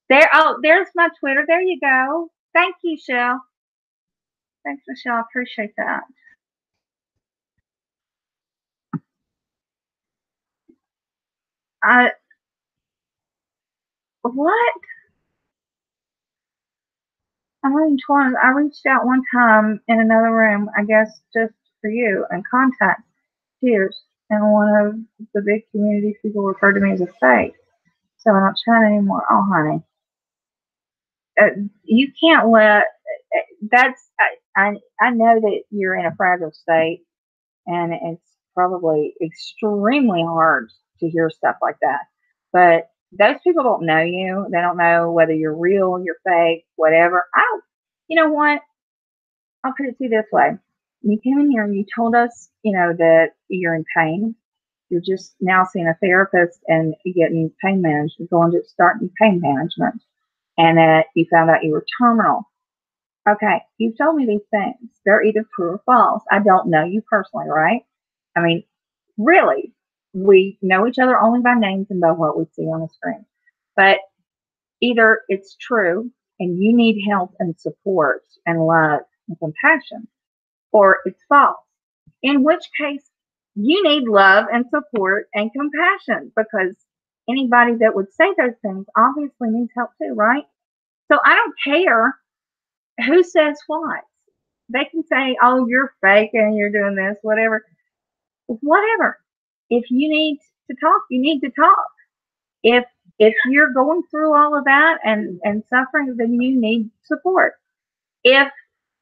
There's my Twitter. There you go. Thank you, Shell. Thanks, Michelle. I appreciate that. What? I reached out one time in another room, I guess just for you, and contact Tears, and one of the big community people referred to me as a fake. So I'm not trying anymore. Oh, honey. You can't let that's I know that you're in a fragile state, and it's probably extremely hard to hear stuff like that. But those people don't know you. They don't know whether you're real, you're fake, whatever. You know what? I'll put it to you this way. You came in here and you told us, that you're in pain. You're just now seeing a therapist and getting pain management, starting pain management, and that you found out you were terminal. Okay, you've told me these things. They're either true or false. I don't know you personally, right? I mean, really, we know each other only by names and by what we see on the screen. But either it's true and you need help and support and love and compassion, or it's false. In which case, You need love and support and compassion because anybody that would say those things obviously needs help too, right? So I don't care who says what. They can say, "Oh, you're fake and you're doing this, whatever." Whatever. If you need to talk, you need to talk. If you're going through all of that and suffering, then you need support. If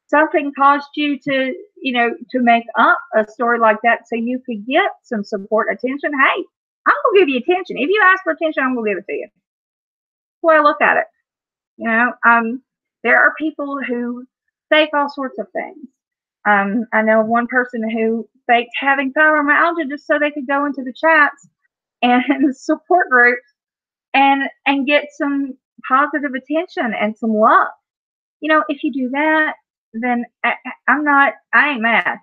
something caused you to, to make up a story like that so you could get some support, attention, hey, I'm gonna give you attention. If you ask for attention, I'm gonna give it to you. That's the way I look at it. You know, there are people who fake all sorts of things. I know one person who faked having fibromyalgia just so they could go into the chats and the support groups and get some positive attention and some love. If you do that, then I ain't mad.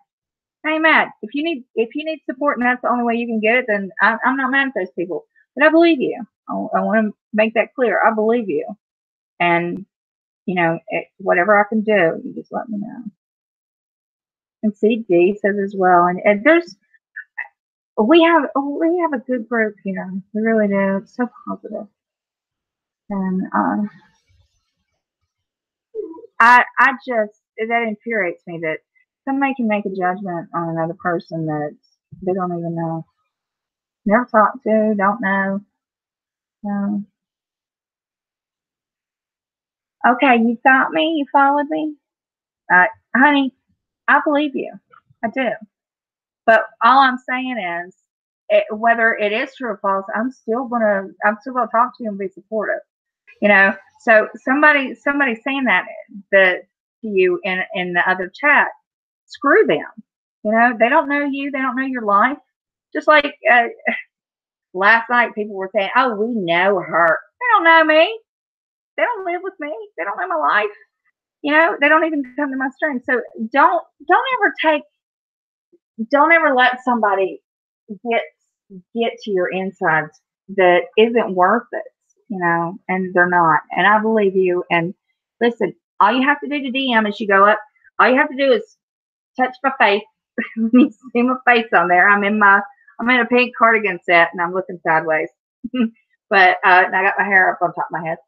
I ain't mad. If you need support and that's the only way you can get it, then I'm not mad at those people. But I believe you. I want to make that clear. I believe you, and whatever I can do, you just let me know. And CD says as well, and we have a good group here. We really do. It's so positive, and I just that infuriates me that somebody can make a judgment on another person that they don't even know, never talked to, don't know. Um, okay, you got me. You followed me, honey. I believe you. I do. But all I'm saying is, whether it is true or false, I'm still gonna talk to you and be supportive. You know. So somebody saying that to you in the other chat, screw them. They don't know you. They don't know your life. Just like last night, people were saying, "Oh, we know her." They don't know me. They don't live with me. They don't know my life. They don't even come to my stream. So don't ever let somebody get get to your insides that isn't worth it. And they're not. And I believe you. And listen, all you have to do to DM as you go up, all you have to do is touch my face. You see my face on there. I'm in a pink cardigan set and I'm looking sideways. But and I got my hair up on top of my head.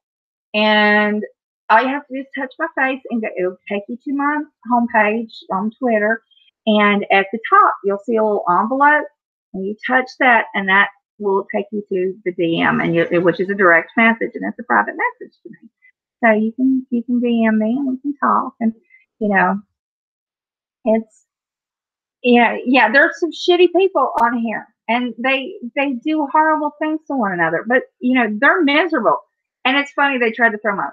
And all you have to do is touch my face and it'll take you to my homepage on Twitter. And at the top, you'll see a little envelope and you touch that and that will take you to the DM which is a direct message and it's a private message to me. So you can DM me and we can talk and you know, it's yeah, there's some shitty people on here and they do horrible things to one another, but they're miserable. And it's funny they tried to throw my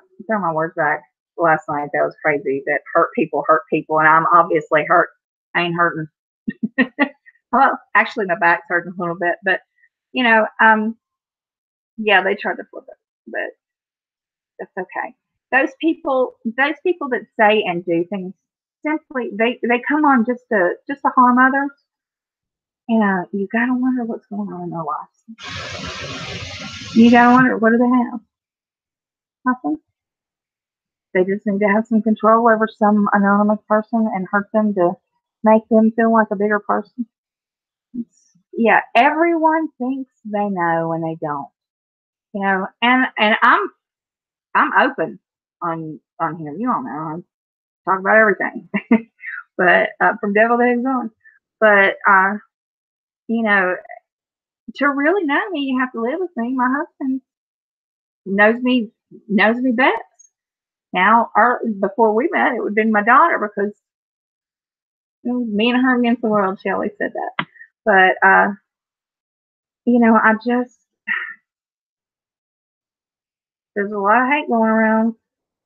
words back last night. That was crazy. That hurt people, and I'm obviously hurt. I ain't hurting. Well, actually, my back's hurting a little bit, but yeah, they tried to flip it, but that's okay. Those people that say and do things simply they come on just to harm others. You gotta wonder what's going on in their lives. You gotta wonder what do they have? Nothing. They just need to have some control over some anonymous person and hurt them to make them feel like a bigger person. Yeah, everyone thinks they know and they don't. And I'm open on here. You all know I talk about everything, but from devil to on. But you know, to really know me, you have to live with me. My husband knows me knows me best. Now, before we met, it would have been my daughter because me and her against the world. She always said that. But I just there's a lot of hate going around,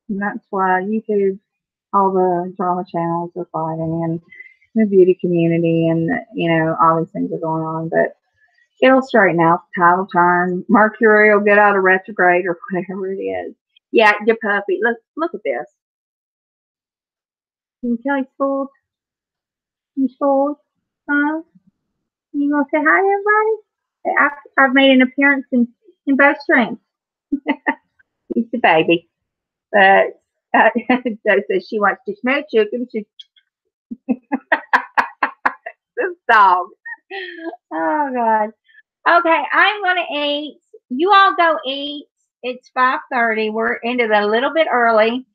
and that's why YouTube, all the drama channels are fighting, and the beauty community, and all these things are going on. But it'll straighten out. The tide will turn. Mercury will get out of retrograde or whatever it is. Yeah, your puppy. Look at this. Can you tell he's fooled? He's fooled. Huh? You gonna say hi to everybody? I've made an appearance in both streams. He's the baby. But so says she wants to smell chicken. This dog. Oh God. Okay, I'm gonna eat. You all go eat. It's 5:30. We're into a little bit early.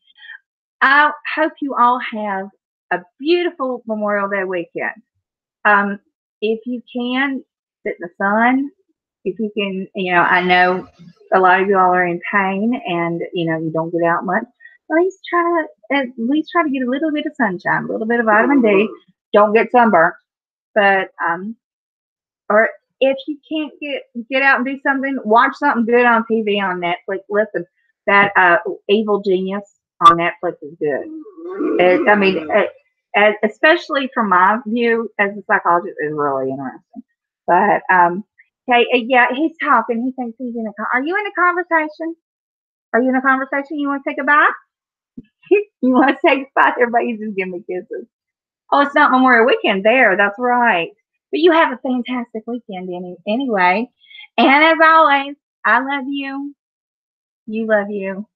I hope you all have a beautiful Memorial Day weekend. Um, if you can, sit in the sun. If you can, I know a lot of you all are in pain and, you don't get out much. At least try to get a little bit of sunshine, a little bit of vitamin D. Don't get sunburned. But, or if you can't get out and do something, watch something good on TV on Netflix. Listen, that Evil Genius on Netflix is good. I mean, especially from my view as a psychologist, is really interesting. But okay, yeah, he's talking. He thinks he's in a. Are you in a conversation? Are you in a conversation? You want to take a bite? You want to take a bite? Everybody just give me kisses. Oh, it's not Memorial Weekend there. That's right. But you have a fantastic weekend anyway. And as always, I love you. You love you.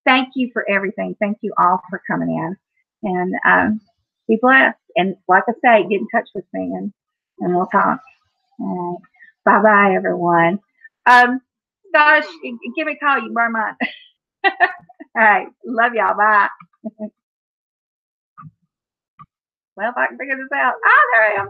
Thank you for everything. Thank you all for coming in. And be blessed. And like I say, get in touch with me and we'll talk. All right. Bye bye, everyone. Gosh, give me a call. You borrow mine. All right. Love y'all. Bye. Well, if I can figure this out. Ah, there I am.